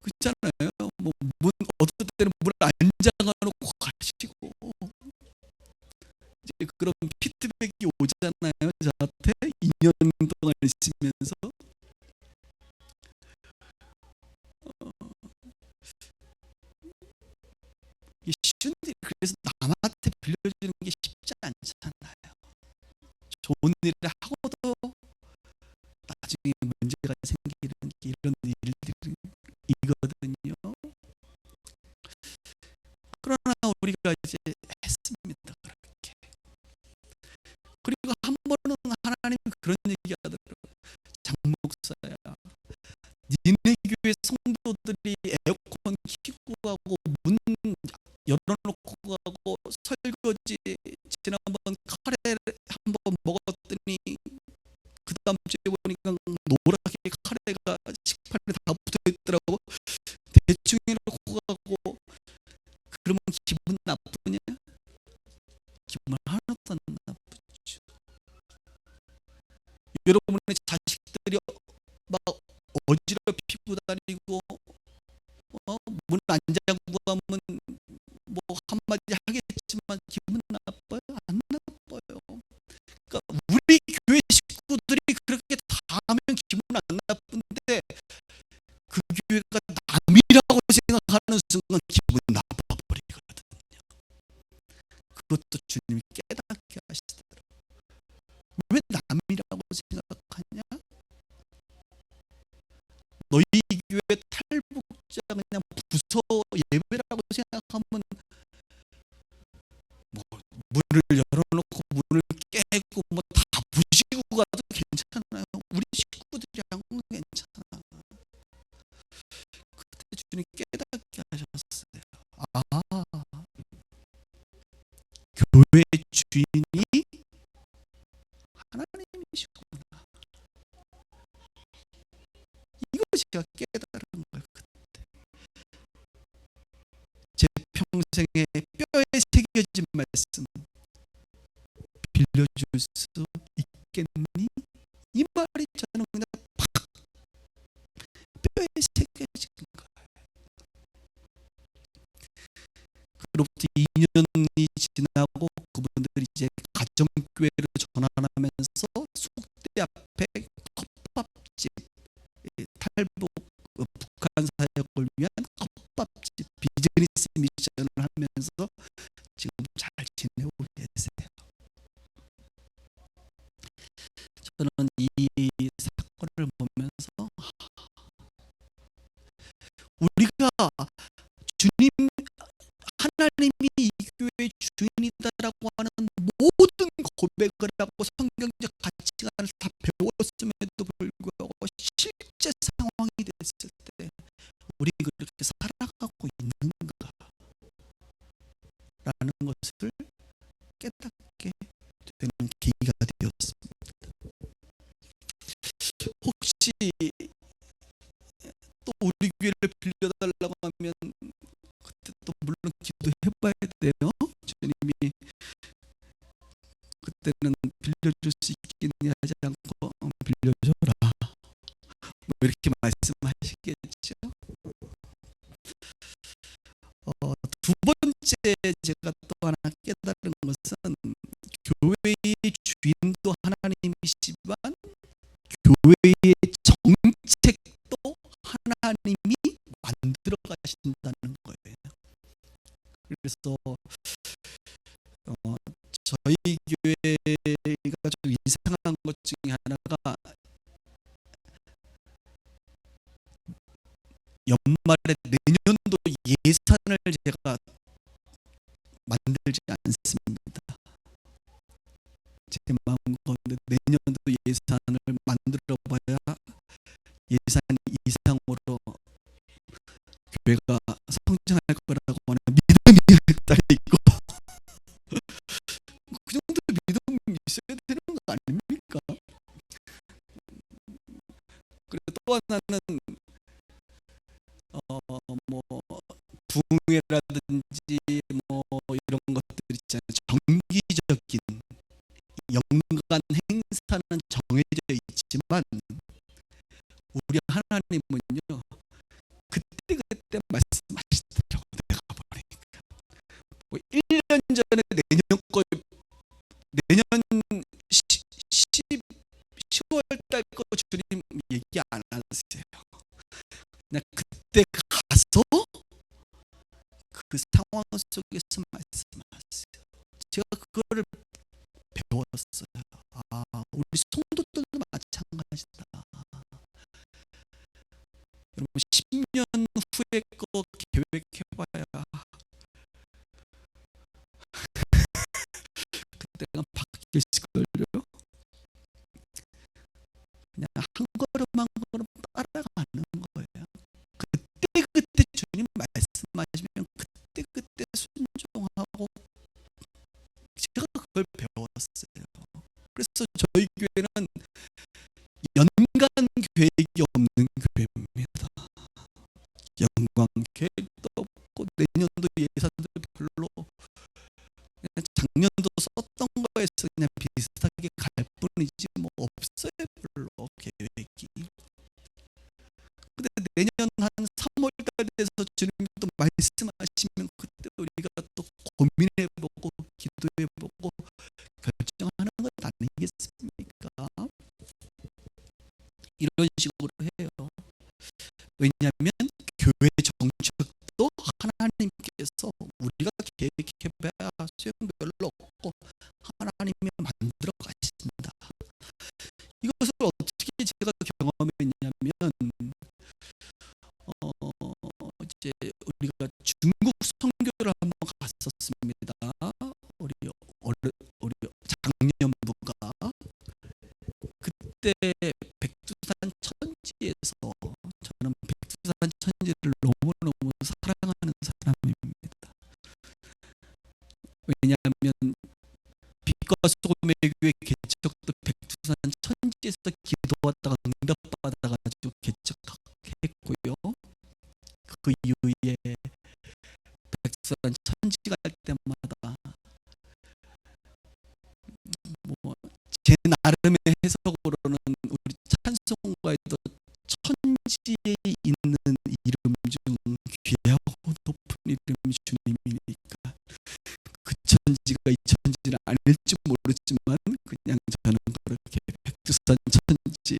그렇잖아요. 뭐 문 어떨 때는 문 안 잠가놓고 가시고 이제 그런 피드백이 오잖아요. 저한테 2년 동안 있으면서 이게 쉬운 일. 그래서 남한테 빌려주는 게 쉽지 않잖아요. 좋은 일을 하고도 나중에 문제가 생기는 게 이런 일들이거든요. 그러나 우리가 이제 했습니다. 그렇게. 그리고 한 번은 하나님이 그런 얘기 하더라고요. 장 목사야, 니네 교회 성도들이 에어컨 켜고 가고 문 열어놓고 가고 설거지 지난번 카레 한번 먹었더니 그 다음 주에 보니까 노랗게 카레가 식판에 다 붙어있더라고. 대충 해놓고 가고 그러면 기분 나쁘냐? 기분 하나도 안 나쁘죠. 여러분의 자식들이 막 어지럽히고 다니고 문 안 잠그고 가면 뭐 한마디 하겠지만 기분 나빠요? 안 나빠요. 그러니까 우리 교회 식구들이 그렇게 다 하면 기분 안 나쁜데 그 교회가 남이라고 생각하는 순간 기분 나빠버리거든요. 그것도 주님이 깨닫게 하시더라고요. 왜 남이라고 생각하냐? 너희 교회 탈북자 그냥 부서 예배라고 생각하면 뭐 문을 열어놓고 문을 깨고 뭐 다 부시고 가도 괜찮아요. 우리 식구들이 한 건 괜찮아. 그때 주님 깨닫게 하셨어요. 아, 교회 주인이 하나님이시구나. 이거 제가 깨달은 거예요. 그때 제 평생에 뼈에 새겨진 말씀, 빌려줄 수 있겠니? 이 말이 저는 그냥 팍 뼈에 새겨진 거예요. 그로부터 2년이 지나고 그분들이 이제 가정교회로 전환하면서 속대 앞에 컵밥집, 탈북 북한 사역을 위한 컵밥집 비즈니스 미션을 하면서 지금 잘 지내고 계세요. 저는 이 사건을 보면서 우리가 주님 하나님이 이 교회의 주인이다라고 하는 모든 고백을 하고 성경적 우리 그렇게 살아가고 있는가라는 것을 깨닫게 되는 계기가 되었습니다. 혹시 또 우리 교회를 빌려달라고 하면 그때 또 물론 기도해봐야 돼요. 주님이 그때는 빌려줄 수 있겠니 하지 않고 빌려줘라 뭐 이렇게 말씀하시겠죠. 두 번째 제가 또 하나 깨달은 것은 교회의 주인도 하나님이시지만 교회의 정책도 하나님이 만들어 가신다는 거예요. 그래서 저희 교회가 좀 이상한 것 중에 하나가 연말에 내년도 예산을 제가 만들지 않습니다. 제 마음 가운데 내년도 예산을 만들어 봐야 예산 이상으로 교회가 성장할 거라고 하는 믿음이 일단 있고 그 정도 믿음이 있어야 되는 거 아닙니까? 그리고 또 하나는 뭐 부흥회라든지 뭐 이런 것들 있잖아요. 정기적인 연간 행사는 정해져 있지만 우리 하나님은요 그때 말씀하시더라고. 내가 보니까 뭐 1년 전에 내년 10월 달 거 주님 얘기 안 하세요. 그냥 그때 가서 그 상황 속에서 말씀하세요. 제가 그거를 배웠어요. 우리 성도들도 마찬가지다. 여러분 10년 후에 거 계획해봐야 그때가 바뀌었을걸요. 그냥 한 걸음 한 걸음 따라가는 거예요. 그때 주님 말씀하시면 그때 순종하고 제가 그걸 배웠어요. 그래서 저희 교회는 연간 계획이 없는 교회입니다. 연간 계획도 없고 내년도 예산도 별로 그냥 작년도 썼던 거에서 그냥 비슷하게 갈 뿐이지 뭐 없어요. 별로 계획이. 근데 내년 한 3월달 돼서 주님이 또 말씀하시면 그때 우리가 또 고민해보고 기도해보고 결정하는 것 아니겠습니까? 이런 식으로 해요. 왜냐하면 교회 정책도 하나님께서 우리가 계획해봐야 소용 별로 없고 하나님이 만들어 가신다. 이것을 어떻게 제가 경험했냐면 이제 우리가 중국 선교를 한번 갔었습니다. 우리 작년부가 그때 백두산 천지에서 저는 백두산 천지를 너무너무 사랑하는 사람입니다. 왜냐하면 빛과 소금의 교회 개척도 백두산 천지에서 기도하다가 응답받아가지고 개척했고요. 그 이후에 백두산 천지 갈 때마다 뭐 제 나름의 해석으로는 우리 찬송가에도 천지에 있는 이름 중 귀하고 높은 이름이 주님이니까 그 천지가 이 천지는 아닐지 모르지만 그냥 저는 그렇게 백두산 천지,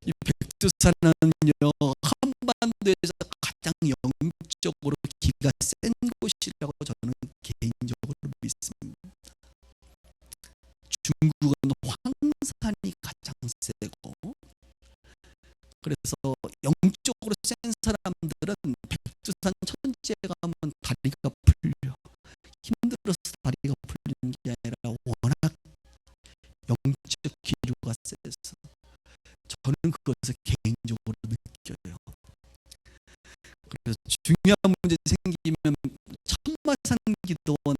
이 백두산은요 한반도에서 가장 영적으로 기가 센 곳이라고 저는 개인적으로 믿습니다. 중국은 황산이 가장 세고 그래서 영적으로 센 사람들은 백두산 천지에 가면 다리가 풀려. 힘들어서 다리가 풀리는 게 아니라 워낙 영적 기류가 세서 저는 그것을 개인적으로 느껴요. 중요한 문제 생기면 천마산 기도원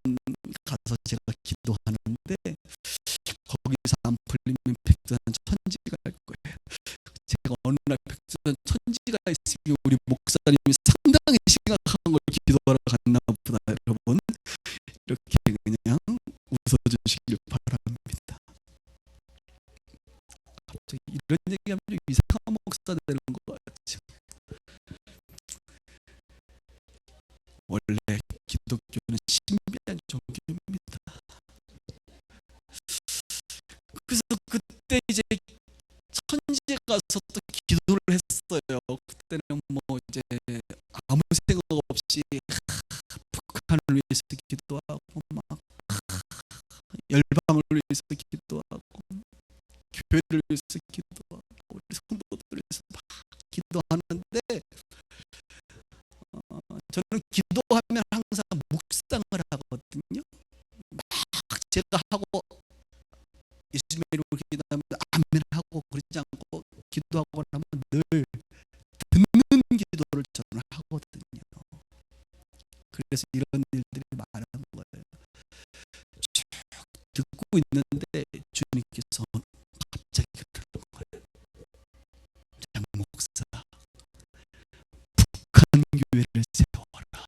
가서 제가 기도하는데 거기서 안 풀리면 백두산 천지가 갈 거예요. 제가 어느 날 백두산 천지가 있으면 우리 목사님이 상당히 심각한 걸 기도하러 갔나 보다. 여러분 이렇게 그냥 웃어주시길 바랍니다. 갑자기 이런 얘기하면 좀 이상한 목사 되는 것 같죠. 원래 기독교는 신비한 종교입니다. 그래서 그때 이제 천지에 가서 또 기도를 했어요. 그때는 뭐 이제 아무 생각 없이 북한을 위해서 기도하고 막 열방을 위해서 기도하고 교회를 위해서 기도하고 우리 성도들을 위해서 막 기도하는데 저는 기도하면 항상 묵상을 하거든요. 막 제가 하고 예수님의 이름으로 기도하면 아멘 하고 그러지 않고 기도하고 나면 늘 듣는 기도를 저는 하거든요. 그래서 이런 일들이 많은 거예요. 쭉 듣고 있는데 주님께서 갑자기 그러는 거예요. 장 목사, 북한 교회를 세워라.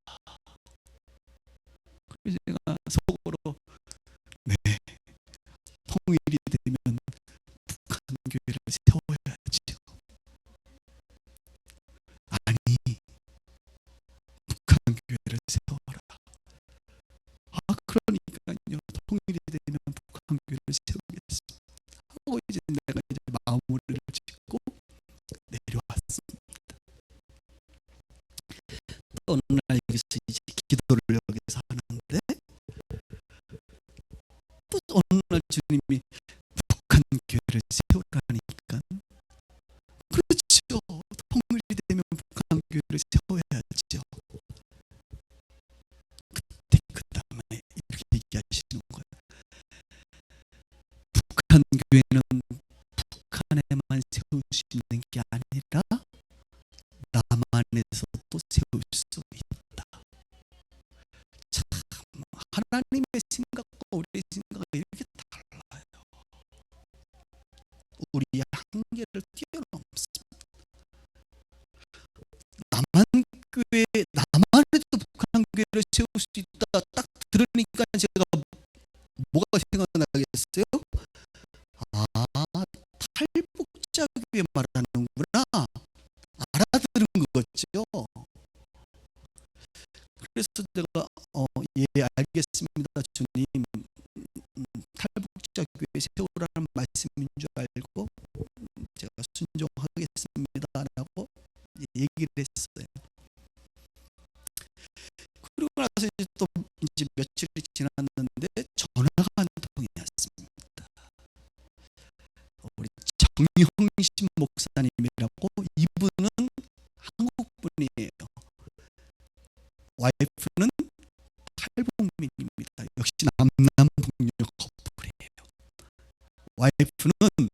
그래서 제가 속으로 네, 통일이 되면 북한 교회를 세워야죠. 아니, 북한 교회를 세워라. 그러니까요. 통일이 되면 북한 교회를 세우겠습니다. 하고 이제 내가 이제 마무리를 짓고 내려왔습니다. 또 어느 날 여기서 이제 기도를 여기서 하는데 또 어느 날 주님이 북한 교회를 세우라니까 그렇죠. 통일이 되면 북한 교회를 세워야죠. 그때 그 다음에 이렇게 얘기하시는 거예요. 북한 교회는 북한에만 세울 수 있는 게 아니라 남한에서도 세울 수 있다. 참 하나님의 생각과 우리의 생각이 이렇게 달라요. 우리의 한계를 뛰어넘습니다. 남한에도 북한 교회를 세울 수 있다. 딱 들으니까 제가 뭐가 생각나겠어요? 탈북자 교회 말하는구나. 알아들은 거죠. 그래서 제가 예 알겠습니다 주님, 탈북자 교회 세우라는 말씀인 줄 알고 제가 순종하겠습니다 라고 얘기를 했어요. 그리고 나서 이제 또 이제 며칠이 지났는데 전화가 한 통이 왔습니다. 우리 정형신 목사님이라고, 이분은 한국 분이에요. 와이프는 탈북민입니다. 역시 남남 동료 커플이에요. 와이프는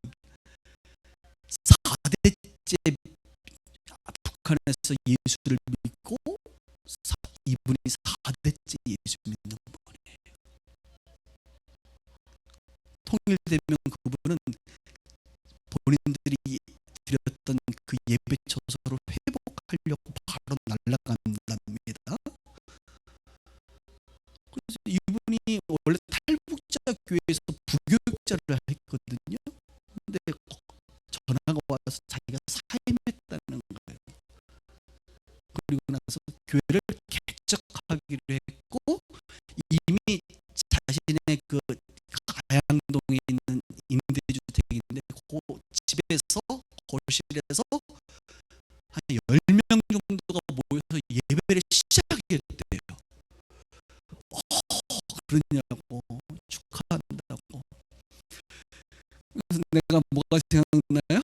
4대째 북한에서 예수를 믿고 이분이 4대째 예수 믿는 분이에요. 통일되면 그분은 본인들이 드렸던 그 예배 처소로 회복하려고 바로 날아간답니다. 그래서 이분이 원래 탈북자 교회에서 부교육자를 했거든요. 근데 전화가 와서 자기가 사임했다는 거예요. 그리고 나서 교회를 개척하기로 했고 이미 자신의 그 가양동에 있는 임대주택인데 그 집에서 거실에서 한 10명 정도가 모여서 예배를 시작했대요. 그러냐고, 축하한다고. 그래서 내가 뭐가 생각나요?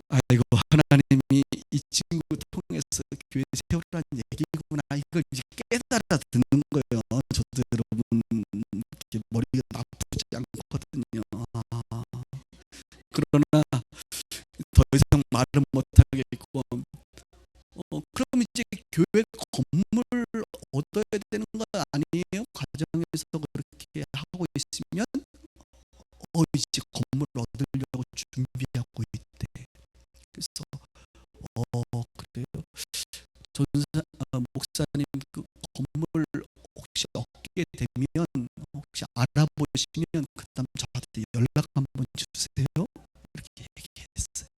아이고, 하나님이 이 친구 통해서 교회 세우라는 얘기구나. 이걸 이제 깨달아 듣는 거예요. 저도 여러분 이렇게 머리가 나쁘지 않거든요. 그러나 더 이상 말은 못하겠고 얻으려고 준비하고 있대. 그래서 그래요. 목사님 그 건물 혹시 얻게 되면 혹시 알아보시면 그다음 저한테 연락 한번 주세요. 이렇게 얘기했어요.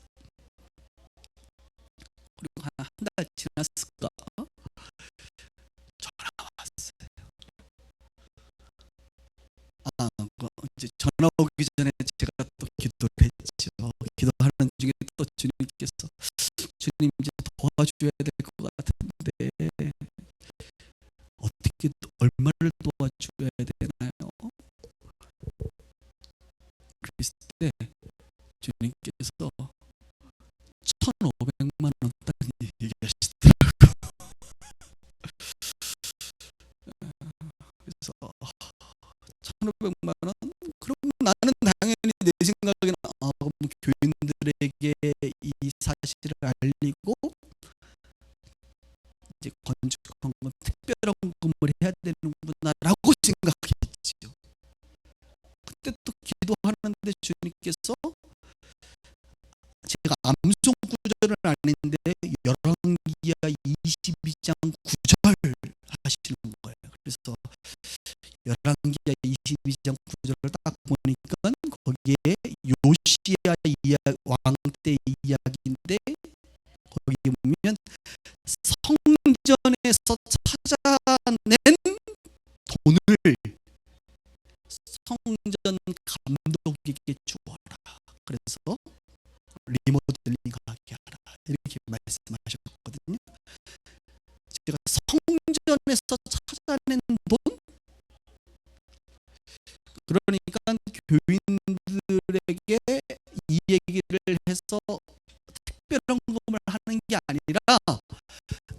그리고 한 달 지났을까? 전화 왔어요. 이제 전화 오기 전에 제가 또 기도를 했죠. 기도하는 중에 또 주님께서 주님 이제 도와줘야 될 것 같은데 어떻게 얼마를 도와줘야 되나요? 그랬을 때 주님께서 1,500만 원 딱 얘기하시더라고요. 그래서 1,500만 원? 그럼 나는 당연히 내 생각에는 그럼 교인들에게 이 사실을 알리고 이제 건축헌금 특별한 헌금을 해야 되는구나라고 생각했죠. 그때 또 기도하는데 주님께서 제가 암송 구절은 아닌데 열왕기하 22장 9절 하시는 거예요. 그래서 열왕기하 22장 9절을 딱 보니까 거기에 요시야 왕 때 이야기인데 거기에 보면 성전에서 찾아낸 돈을 성전 감독에게 주어라. 그래서 리모델링하게 하라. 이렇게 말씀하셨거든요. 제가 성전에서 찾아낸 돈? 그러니까 교인들에게 이 얘기를 해서 특별한 헌금을 하는 게 아니라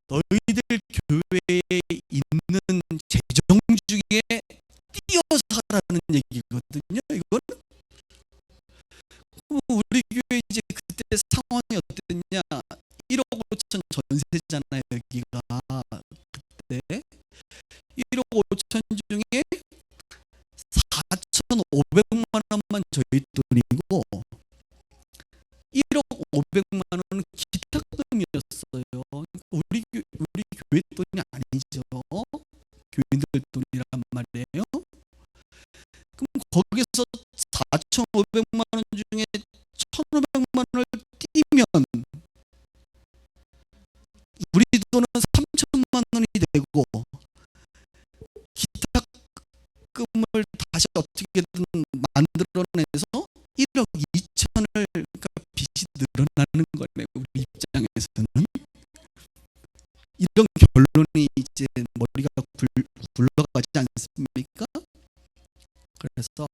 너희들 교회에 있는 재정 중에 띄어서 하라는 얘기거든요. 이거는 우리 교회 이제 그때 상황이 어땠냐? 1억 5천 전세잖아요. 여기가 그때 1억 5천 중에 4,500만 원만 저희 돈이고 1억 500만 원은 기탁금이었어요. 우리 교회 돈이 아니죠. 교인들 돈이란 말이에요. 그럼 거기서 4,500만 원 중에 1,500만 원을 띄면 우리 돈은 3,000만 원이 되고 기탁금을 다시 어떻게든 만들어내서 1억 2천을 그러니까 빚이 늘어나는 거네요. 우리 입장에서는 이런 결론이 이제 머리가 굴러가지 않습니까? 그래서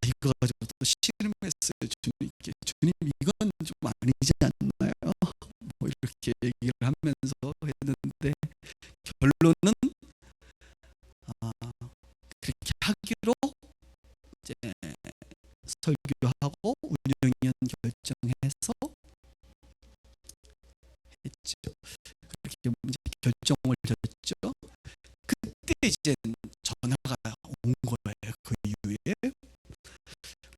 이거 가지고 또 씨름했어요. 주님께. 주님 이건 좀 아니지 않나요? 뭐 이렇게 얘기를 하면서 했는데 결론은 그렇게 하기로 이제 설교하고 운영위원 결정해서 했죠. 그렇게 이제 결정을 졌죠. 그때 이제 전화가 온 거예요. 그 이후에.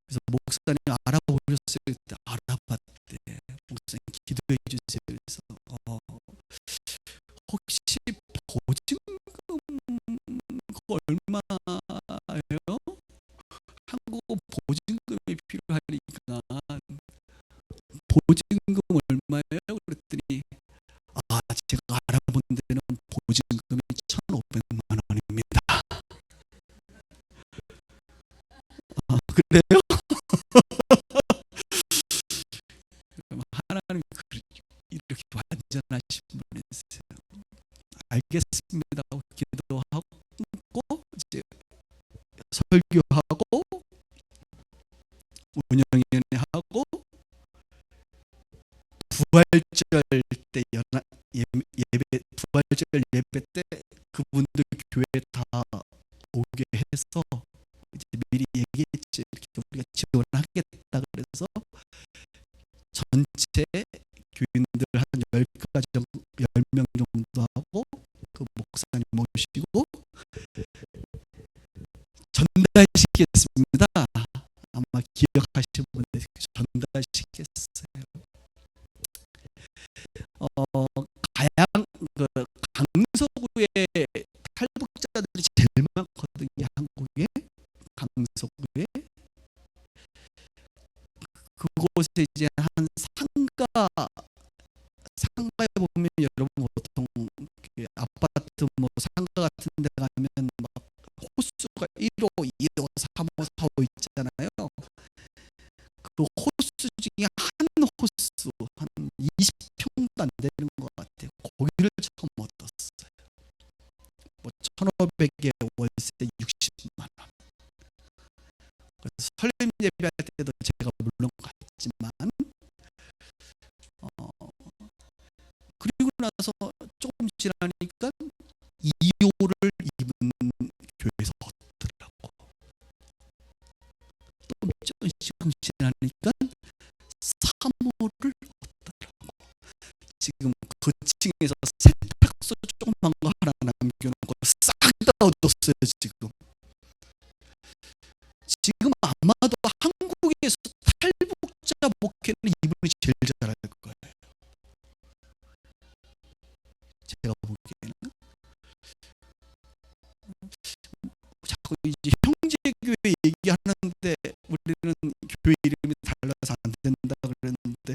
그래서 목사님 알아보셨어요? 그때 알아봤대. 목사님 기도해 주세요. 그래서 혹시 보증금 그거 얼마예요? 한국 보증금이 필요하니까 보증금 얼마예요? 그랬더니 제가 알아본 데는 보증금이 1,500만 원입니다. 그래요? 하나님 이렇게 완전하신 분이세요. 알겠습니다. 기도하고 이제 설교하고 운영위원회하고 부활절 때 예배 부활절 예배 때 그분들 교회 다 오게 해서 이제 미리 얘기했지. 이렇게 우리가 지원하겠다. 그래서 전체 교인들 한 10명 정도 하고 그 목사님 모시고 전달시켰습니다. 아마 기억하시는 분들 전달하시겠어요? 가양 그 강서구에 탈북자들이 제일 많거든요. 한국에 강서구에 그곳에 이제 한 상가에 보면 여러분 보통 아파트 뭐 상가 같은 데 가면 막 호수가 1호, 2호, 3호, 4호 있잖아요. 그 호수 중에 한 호수 한 20평도 안 되는 것 같아요. 거기를 처음 얻었어요. 뭐 1,500에 월세 60만 원. 그래서 설립 예배할 때도 제가 물론 갔지만 그리고 나서 조금 지나니까 2호를 이분 교회에서 얻더라고. 좀 지나니까 3호를 얻더라고. 지금 그 층에서 세탁소 조그만 거 하나 남겨놓고 싹 다 얻었어요. 지금 아마도 한국에서 탈북자 목회는 이분이 제일 잘할 거예요. 제가 보기에는 자꾸 이제 형제교회 얘기하는데 우리는 교회 이름이 달라서 안 된다 그랬는데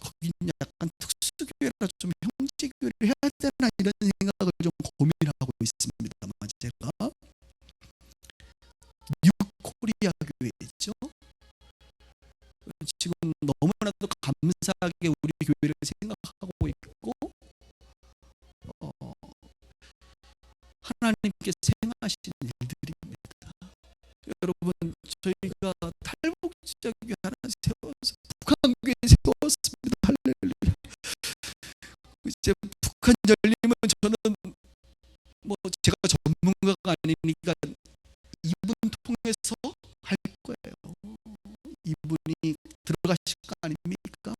거기는 약간 특수교회라 좀 형제교회를 해야 되나 이런 생각을 좀 고민하고 있습니다만 제가 뉴코리아 교회죠. 지금 너무나도 감사하게 우리 교회를 생각하고 있고 하나님께 행하신 일들입니다. 여러분 저희가 탈북자 교회 하나 세워서 북한교회 세웠습니다. 할렐루야. 이제 북한 열리면 저는 뭐 제가 전문가가 아니니까 이분 통해서 할 거예요. 이분이 들어가실 거 아닙니까?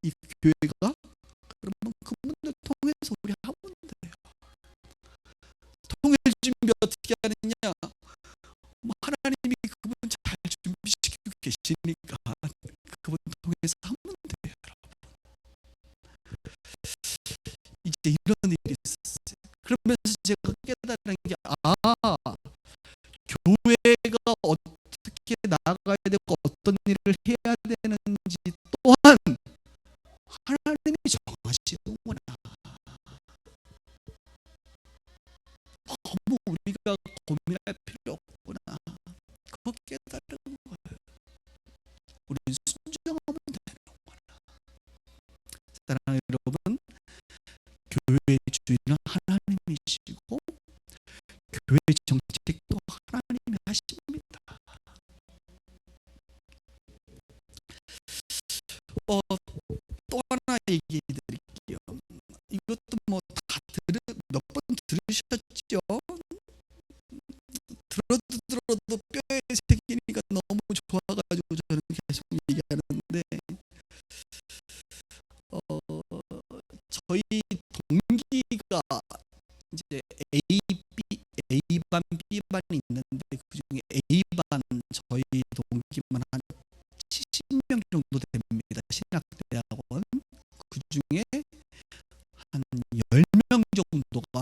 이 교회가 그러면 그분들 통해서 우리 하면 돼요. 통일 준비 어떻게 하느냐? 뭐 하나님이 그분 잘 준비시키고 계시니까 그분 통해서 하면 돼요. 이제 이런 일이 있었어요. 그러면서 제가 깨달은 게 교회가 어떻게 나가야 되고 어떤 일을 해야 되는지 또한 하나님이 정하시는구나. 너무 우리가 고민할 필요 없구나. 그거 깨달은 거예요. 우리는 순종하면 되는 거구나. 사랑하는 여러분, 교회의 주인은 하나님이시고 교회 정책도 하나님이 하십니다. 또 하나 얘기해 드릴게요. 이것도 뭐 다 몇 번 들으셨죠? 들어도 뼈에 새기니까 너무 좋아가지고 저는 계속 얘기하는데 저희 동기가 이제 A반, B반이 있는데 그 중에 A반 저희 동기만 한 70명 정도 됩니다. 신학대학원. 그 중에 한 10명 정도가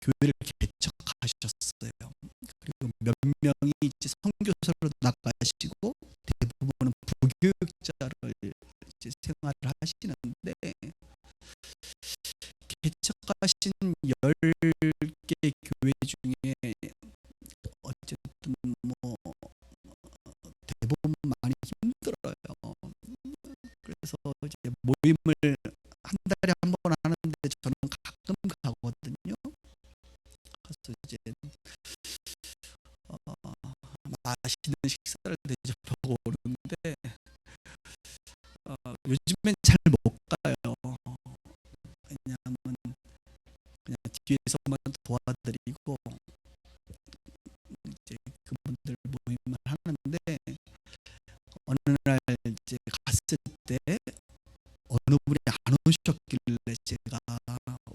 교회를 개척하셨어요. 그리고 몇 명이 이제 선교사로 나가시고 대부분은 부교육자를 이제 생활을 하시는데 개척하신 10개 교회 중에 어쨌든 뭐 대부분 많이 힘들어요. 그래서 이제 모임을 한 달에 한 번 하는데 저는 가끔 가거든요. 그래서 이제 맛있는 식사를 대접하고 오는데 요즘엔 잘 못 가요. 왜냐하면 그냥 뒤에서만 도와드리고 이제 그분들 모임을 하는데 어느 날 이제 갔을 때 어느 분이 안 오셨길래 제가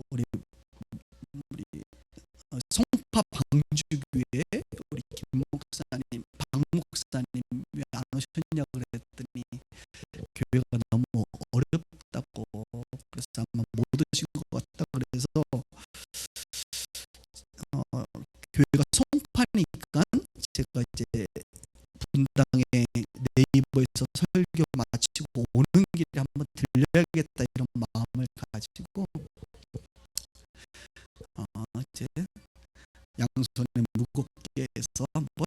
우리 송파 방주교회 우리 김 목사님, 박 목사님 왜 안 오셨냐 그랬더니 교회가 너무 어렵다고, 그래서 아마 못 오신 것 같다 그래서 교회가 송파니까 제가 이제 분당에 네이버에서 설교 마치고 오는 길에 한번 들려야겠다 이런 마음을 가지고 이제 양손에 무겁게 해서 한번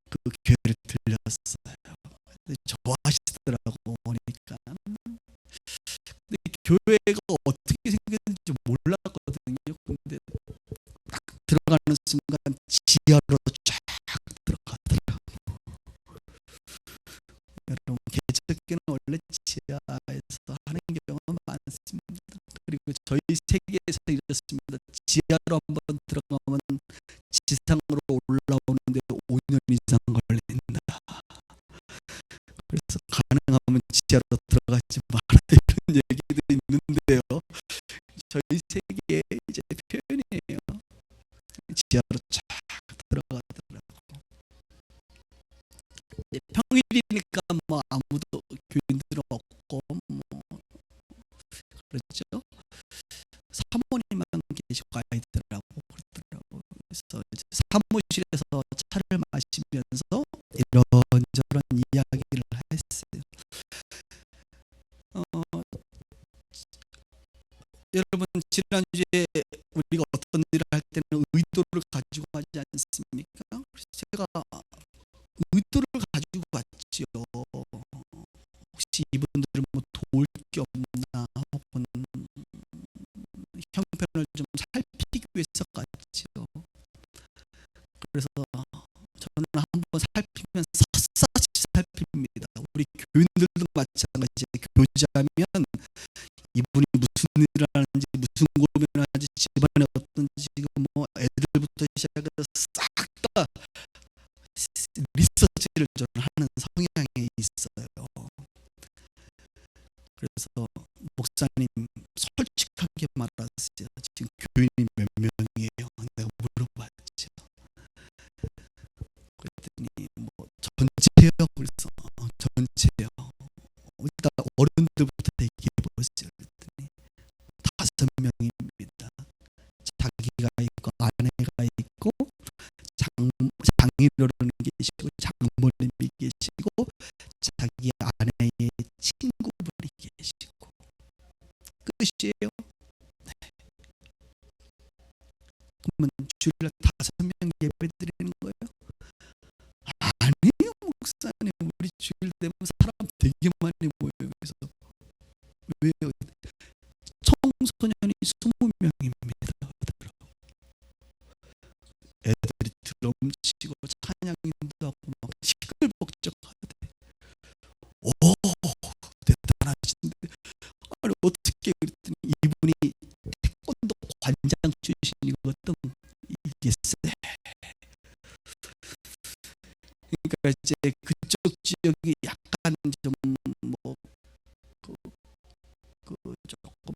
그 교회를 들렸어요. 좋아하시더라고 보니까. 근데 교회가 어떻게 생겼는지 몰랐거든요. 근데 딱 들어가는 순간 지하로 쫙 들어가더라고요. 여러분, 개척교는 원래 지하에서 하는 경우가 많습니다. 그리고 저희 세계에서 이렇습니다. 지하로 한번 들어가면 지상으로 올라오는데 5년 이상 걸린다. 그래서 가능하면 지하로 들어가지 마라 이런 얘기도 있는데요. 저희 세계의 이제 표현이에요. 지하로 쫙 들어가더라고. 평일이니까 뭐 아무도 교인들은 없고 뭐 그렇죠. 사모님만 계시고 아이들하고 그러더라고. 그래서 이제 사무실에서 차를 마시면서 이런저런 이야기를 했어요. 여러분, 지난주에 우리가 어떤 일을 할 때는 의도를 가지고 하지 않습니까? 그래서 제가 의도를 가지고 왔지요. 혹시 이분들은 뭐 도울 게 없나, 혹은 형편을 좀 살피기 위해서 갔지요. 그래서 저는 한번 살피면 샅샅이 살핍니다. 우리 교인들도 마찬가지예요. 교제하면 이분이 무슨 일을 하는지, 무슨 고민을 하는지, 집안에 어떤지, 지금 뭐 애들부터 시작해서 싹 다 리서치를 저는 하는 성향이 있어요. 그래서 목사님 솔직하게 말하세요. 지금 교인이 몇 명이에요? 내가 물어봤죠. 그랬더니 뭐 전체요. 그래서 전체요. 일단 어른들부터 얘기해 보세요. 그랬더니 5명입니다. 자기가 있고 아내가 있고 장인어른이 계시고 장모님이 계시고 자기 아내의 친구분이 계시고 끝이에요. 네. 그러면 주일날 5명 예배 드리는 거예요? 아니에요, 목사님. 우리 주일 되면 사람 되게 많이 모여요. 그래서 왜요? 청소년이 20명입니다. 애들이 드럼 치고 찬양인도 하고 막 시끌벅적하대. 오, 대단하신데. 아니 어떻게 그랬더니 이분이 태권도 관장 출신이거든. 이게 쎄. 그러니까 이제 그쪽 지역이 약간 좀뭐 조금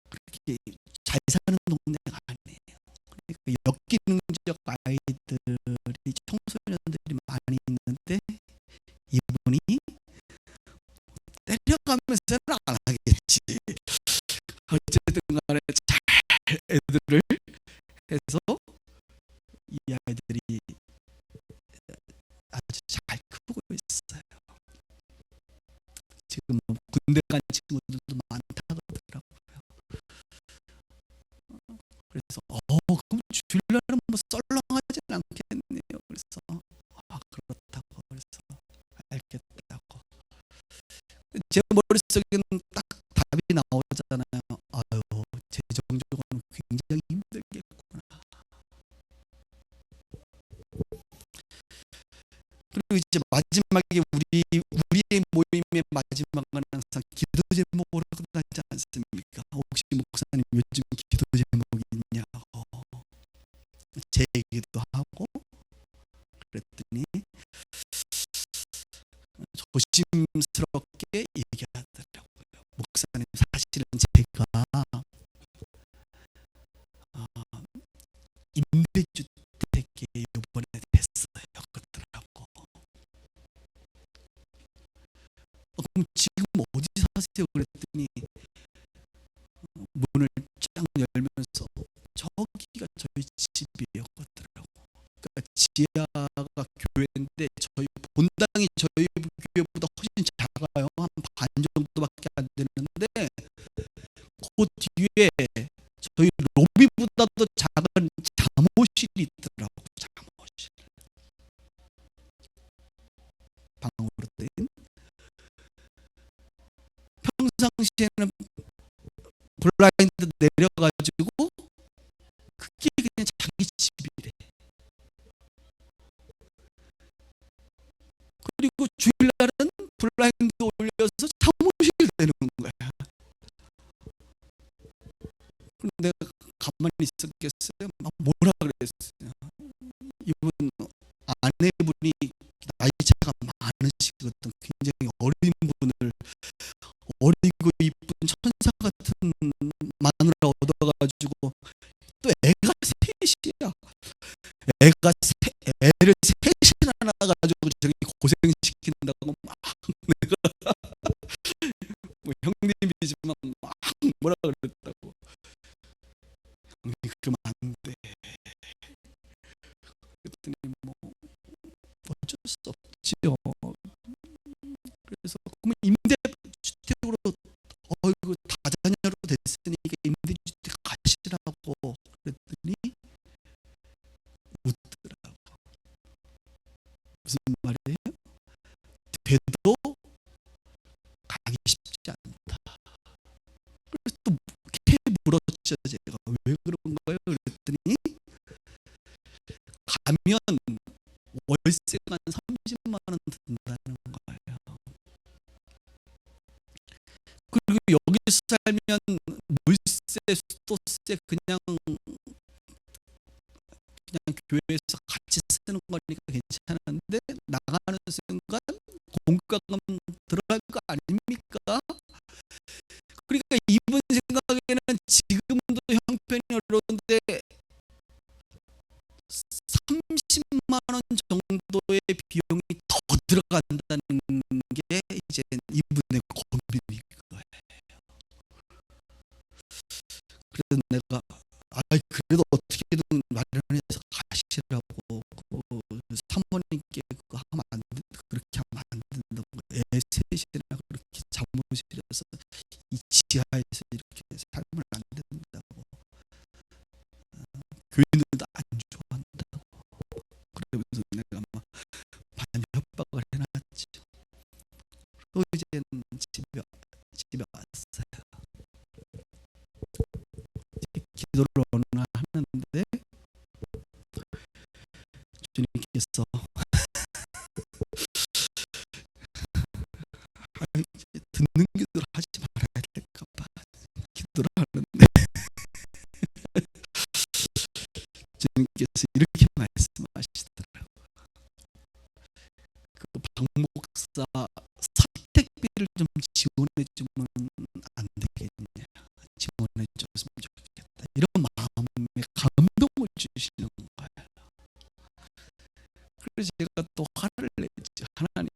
그렇게 잘 사는 동네가 아니에요. 그러니까 역기능적 아이들이, 청소년들이 많이 있는데 이분이 때려가면서는 안 하겠지. 어쨌든 간에 잘 애들을 해서 이 아이들이 아주 잘 크고 있어요. 지금 군대 간 친구들도 많다고 하더라고요. 그래서 그럼 주일날은 뭐 썰렁하진 않겠네요. 그래서 그렇다고. 그래서 알겠다고. 제 머릿속에는 딱 답이 나오잖아요. 아유, 재정적으로는 굉장히 힘들겠구나. 그리고 이제 마지막에 우리의 모임의 마지막은 항상 기도 제목으로 끝나지 않습니까? 혹시 목사님 요즘 기도 제목이 있냐고 제 얘기도 하고 그랬더니 조심스럽게 얘기하더라고요. 목사님, 사실은 제가 임대주택에 이번에 됐어요. 그러더라고요. 그럼 지금 어디 사세요? 그랬더니 문을 쫙 열면서 저기가 저희 집이에요 그러더라고. 그러니까 지하가 교회인데 저희 본당이 저희 교회보다 훨씬 작아요. 한 반 정도밖에 안 되는데 그 뒤에 저희 로비보다도 작은 잠옷실이 있더라고. 잠옷실 방으로 된. 평상시에는 블라인드 내려가지고 그게 그냥 자기 집이래. 그리고 주일날은 블라인드 올려서 사무실 되는 거야. 그럼 내가 가만히 있었겠어요? 막 뭐라 그랬어요? 이분 아내분이 나이 차가 많으시거든. 굉장히 어린 분을 어리고 이쁜 천사 같은 마누라 얻어가지고 또 애가 셋이야. 애를 셋이나 낳아가지고 저기 고생시킨다고 막 내가 뭐 형님이지만 막 뭐라 그랬다고. 형님 그러면 안 돼. 그랬더니 뭐 어쩔 수 없지요. 그래서 그러면 임대주택으로 이거 다자녀로 됐으니까 임대주택 가시라고 그랬더니 웃더라고. 무슨 말이에요? 돼도 가기 쉽지 않다. 그래서 또 이렇게 물었죠. 제가 왜 그런 거예요? 그랬더니 가면 월세가 한 30만 원 든다는 거예요. 그리고 여기서 살면 물세, 수도세 그냥 교회에서 같이 쓰는 거니까 괜찮은데 나가는 순간 공과금 들어갈 거 아닙니까? 그러니까 이분 생각에는 지금도 형편이 어려운데 30만 원 정도의 비용이 더 들어간다는 게 이제 이분의 고민인 거예요. 그래서 내가 그래도 어떻게든 마련해서 가시라고 사모님께 그거 하면 안 된다, 그렇게 하면 안 된다고. 애 셋이나 그렇게 잠무실에서 이 지하에서 이렇게 살면 안 된다고. 교인들도 안 좋아한다고. 그러면서 내가 막 반협박을 해놨지. 또 이제는 집에 왔어요. 기도를 어느 날 하는데 주님께서 듣는 기도를 하지 말아야 될까봐 기도를 하는데 주님께서 이렇게 말씀하시더라고요. 그 박 목사 사택비를 좀 지원해 주면 안 되겠냐, 지원해 줬으면 좋겠다, 이런 마음에 감동을 주시는 거예요. 그래서 제가 또 화를 냈죠. 하나님,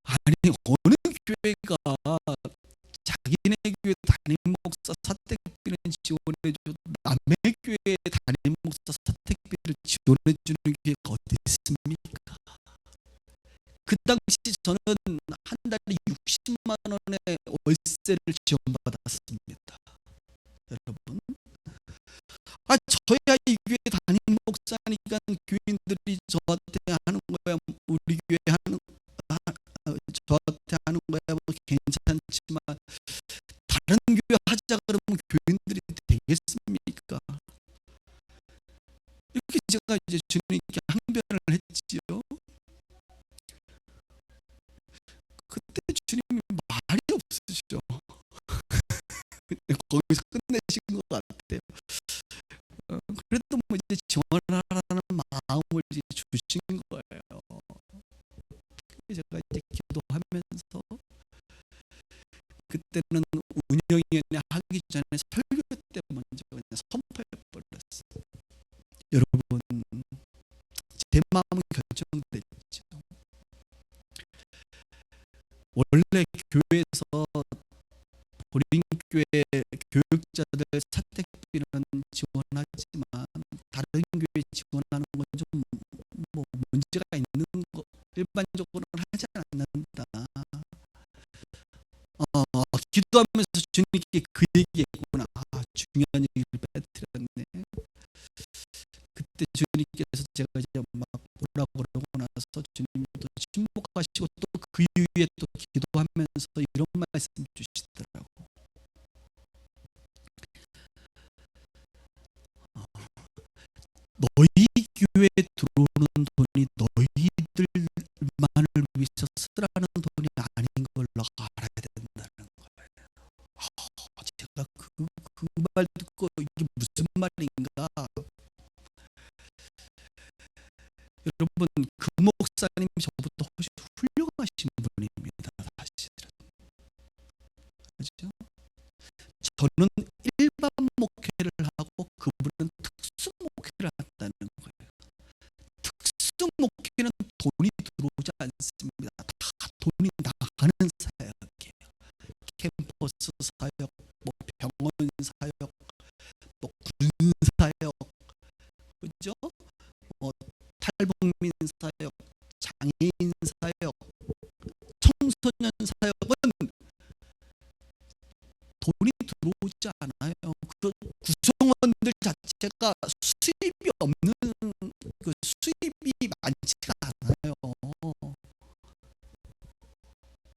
아니 어느 교회가 자기네 교회 담임 목사 사택비는 지원해줘도 남의 교회 담임 목사 사택비를 지원해주는 교회가 어디 있습니까? 그 당시 저는 한 달에 60만 원의 월세를 지원받았습니다. 여러분, 저야 이 교회 담임 목사니까 교인들이 저한테 하는 거야, 우리 교회 하는 저한테 하는 거야 뭐 괜찮지만 다른 교회 하자 그러면 교인들이 되겠습니까? 이렇게 제가 이제 주님께 항변을 했지요. 그때 주님이 말이 없으시죠. 거기서 끝내신 것 같아요. 그래도 뭐 이제 지원하라는 마음을 이제 주신 거예요. 제가 이제 기도하면서 그때는 운영위원회 하기 전에 설교 때 먼저 그냥 선포해 버렸어요. 여러분, 제 마음은 결정됐죠. 원래 교회에서 보린교회 교육자들 사택비는 지원하지만 다른 교회 지원하는 건 좀 뭐 문제가 있는 거 일반적으로는 하지 않는다. 기도하면서 주님께 그 얘기했구나. 중요한 얘기를 빼뜨렸네. 그때 주님께서 제가 이제 막 뭐라고 그러고 나서 주님도 침묵하시고 또 그 이후에 또 기도하면서 이런 말씀 주시더라고. 너희 교회에 들어오는 돈이 너희들만을 위해서 쓰라는 돈이 아닌 걸로 알아야 된다는 거예요. 제가 그 말 듣고 이게 무슨 말인가. 여러분, 그 목사님이 저보다 훨씬 훌륭하신 분입니다. 사실은. 그렇죠? 저는 일반 목회를 하고 그분은 특수 목회를 한다는 거예요. 특수 목회는 돈이 들어오지 않습니다. 다 돈이 나가는 사역이에요. 캠퍼스 사역, 뭐 병원 사역, 뭐 군 사역, 그죠? 탈북민 사역, 장애인 사역, 청소년 사역은 돈이 들어오지 않아요. 그 구성원들 자체가 수입이 없는, 그 수입이 많지가 않아요.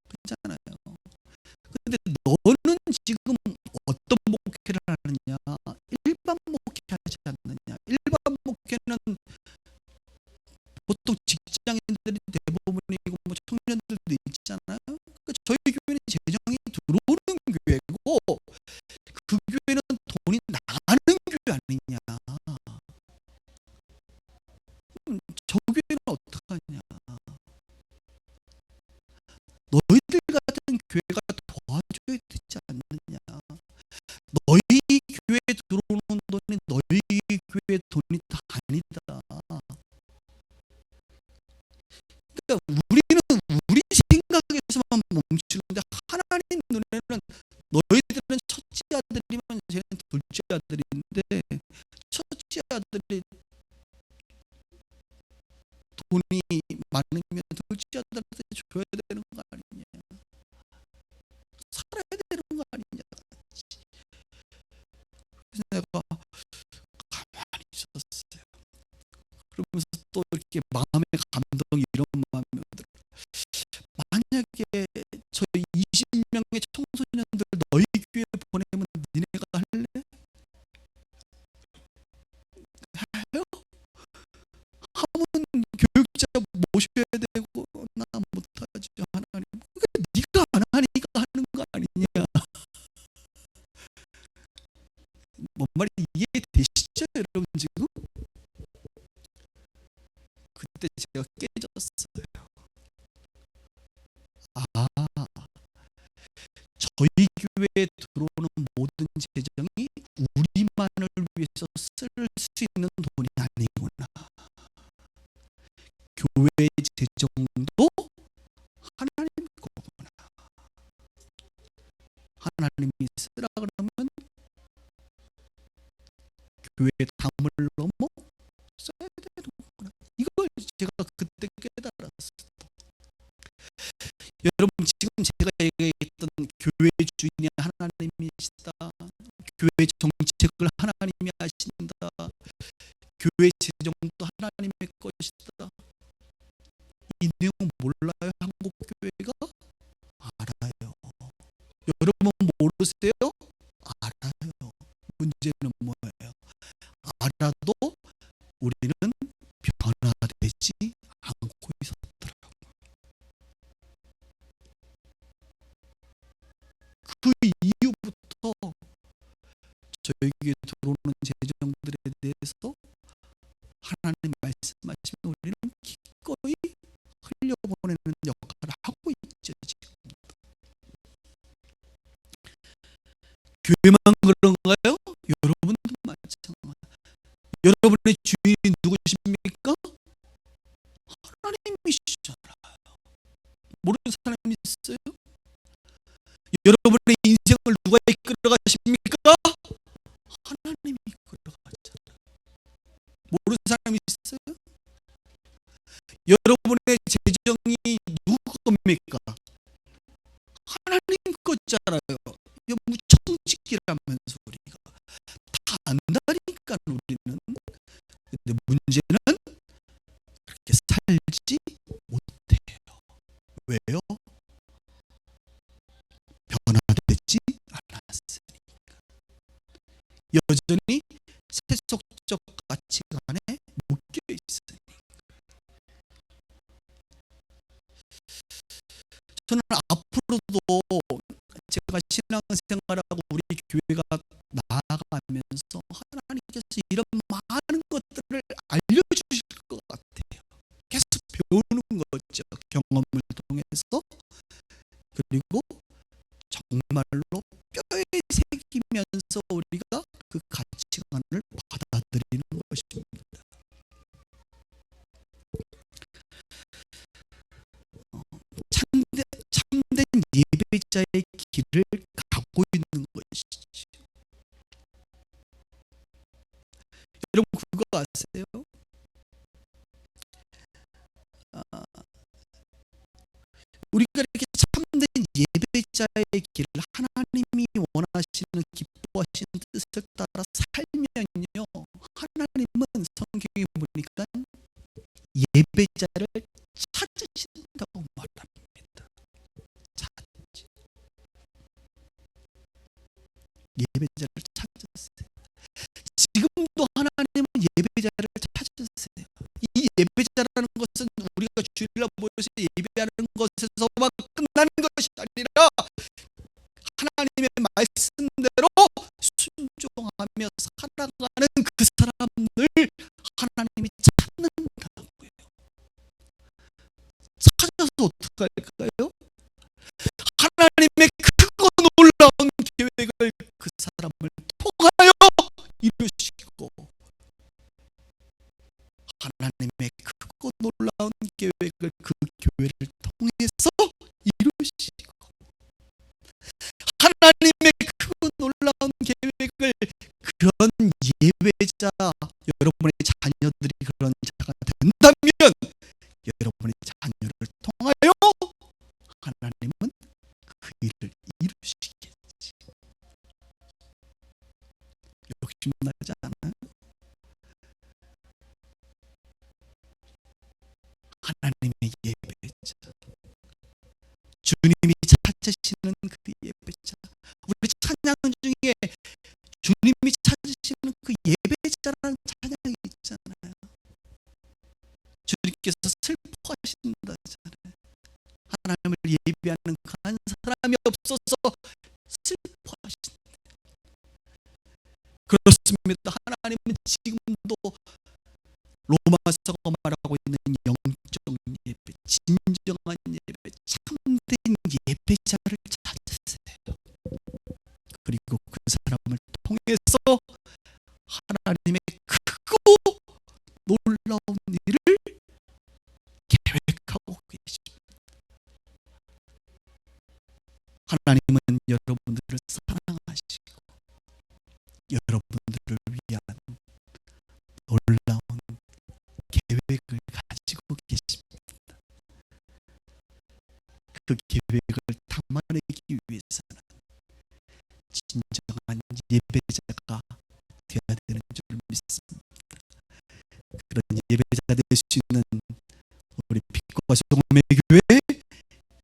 그렇잖아요. 근데 너는 지금 어떤 목회를 하느냐? 일반 목회하지 않느냐? 일반 목회는 보통 직장인들이 대부분이고 뭐 청년들도 있잖아요. 그러니까 저희 교회는 재정이 들어오는 교회고 그 교회는 돈이 나가는 교회 아니냐. 저 교회는 어떡하냐. 너희들 같은 교회가 도와줘야 되지 않느냐. 너희 교회에 들어오는 돈이 너희 교회 돈이 다 아니다. 그러니까 우리는 우리 생각에서만 멈추는데 하나님 눈에는 너희들은 첫째 아들이면 쟤는 둘째 아들인데 첫째 아들이 돈이 많으면 둘째 아들한테 줘야 되는 거 아니냐. 살아야 되는 거 아니냐. 그래서 내가 가만히 있었어요. 그러면서 또 이렇게 마음의 감동이 이런 마음이 들어요. 만약에 저 20명의 청소년들 너희 교회 보내면 니네가 할래? 해요? 하면 교육자 모셔야 되고 나 못하지 하나님. 그러니까 네가 안 하니까 하는 거 아니냐. 뭔 말인지 이해되시죠 여러분 지금? 그때 제가 깨졌어요. 저희 교회에 들어오는 모든 재정이 우리만을 위해서 쓸 수 있는 돈이 아니구나. 교회의 재정도 하나님 거구나. 하나님이 쓰라 그러면 교회에 담을 넘어 써야 되는 거구나. 이걸 제가 그때 깨달았어요. 여러분 지금 제가 얘기했던 교회 주인이 하나님이시다. 교회 정책을 하나님이 하신다. 교회 재정도 하나님의 것이다. 이 내용 몰라요? 한국 교회가? 알아요. 여러분 모르세요? 알아요. 문제는 뭐예요? 알아도 우리는 변화되지 않고 있었더라고요. 그 이후부터 저에게 들어오는 재정들에 대해서 하나님 말씀하시면 우리는 기꺼이 흘려보내는 역할을 하고 있죠. 지금 교회만 그런가요? 여러분도 마찬가지. 여러분의 주인이 누구십니까? 하나님이시잖아요. 모르는 사람이 있어요? 여러분의 재정이 누구 겁니까? 하나님 거잖아요. 이거 무청직이라면서 우리가 다 안다니까 우리는. 근데 문제는 그렇게 살지 못해요. 왜요? 변화되지 않았으니까. 여전히 세속적 가치관에 묶여 있으니까. 저는 앞으로도 제가 신앙생활하고 우리 교회가 나아가면서 하나님께서 이런 많은 것들을 알려주실 것 같아요. 계속 배우는 거죠. 경험을 통해서. 그리고 정말로 뼈에 새기면서 우리가 그 가치관을 받아들이는 것입니다. 참된 예배자의 길을 가고 있는 것이지. 여러분 그거 아세요? 우리가 이렇게 참된 예배자의 길을 하나님이 원하시는 기뻐하시는 뜻을 따라 살면요, 하나님은 성경에 보니까 예배자를 찾으신다고 말합니다. 찾지. 예배자를 찾으세요. 지금도 하나님은 예배자를 찾으세요. 이 예배자라는 것은 우리가 주일날 모여서 예배하는 것에서만 끝나는 것이 아니라 하나님의 말씀대로 순종하며 살아가는 그 사람들 하나님이 찾는다고요. 찾아서 어떻게 할까요? 하나님의 크고 놀라운 계획을 그 사람을 통하여 이루시고, 하나님의 크고 놀라운 계획을 그 교회를 통해서 이루시고, 하나님의 크고 놀라운 계획을 그런 예배자 여러분의 자녀들이 그런 자가 된다면 여러분의 자녀를 통하여 하나님은 그 일을 이루시겠지. 욕심나지 않아요? 하나님의 예배자, 주님이 찾으시는 그 예배자. 우리 찬양 중에 주님이 찾으시는 그 예배자라는 찬양이 있잖아요. 주님께서 슬퍼하신다잖아요. 하나님을 예배하는 한 사람이 없어서 슬퍼하신다. 그렇습니다. 하나님은 지금도 로마서가 말하고 있는 영적 예배, 진정한 예배, 참된 예배자를 찾으세요. 그리고 그 사람을 통해서 하나님의 크고 놀라운 일을 계획하고 계십니다. 하나님은 여러분들을 사랑하시고 여러분들을 위한 놀라운 계획을 가지고 계십니다. 그 계획을 담아내기 위해서는 진정한 예배자가 되어야 되는 줄 믿습니다. 그런 예배자가 될 수 있는 우리 빛과 소금의 교회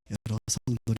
여러 성도들이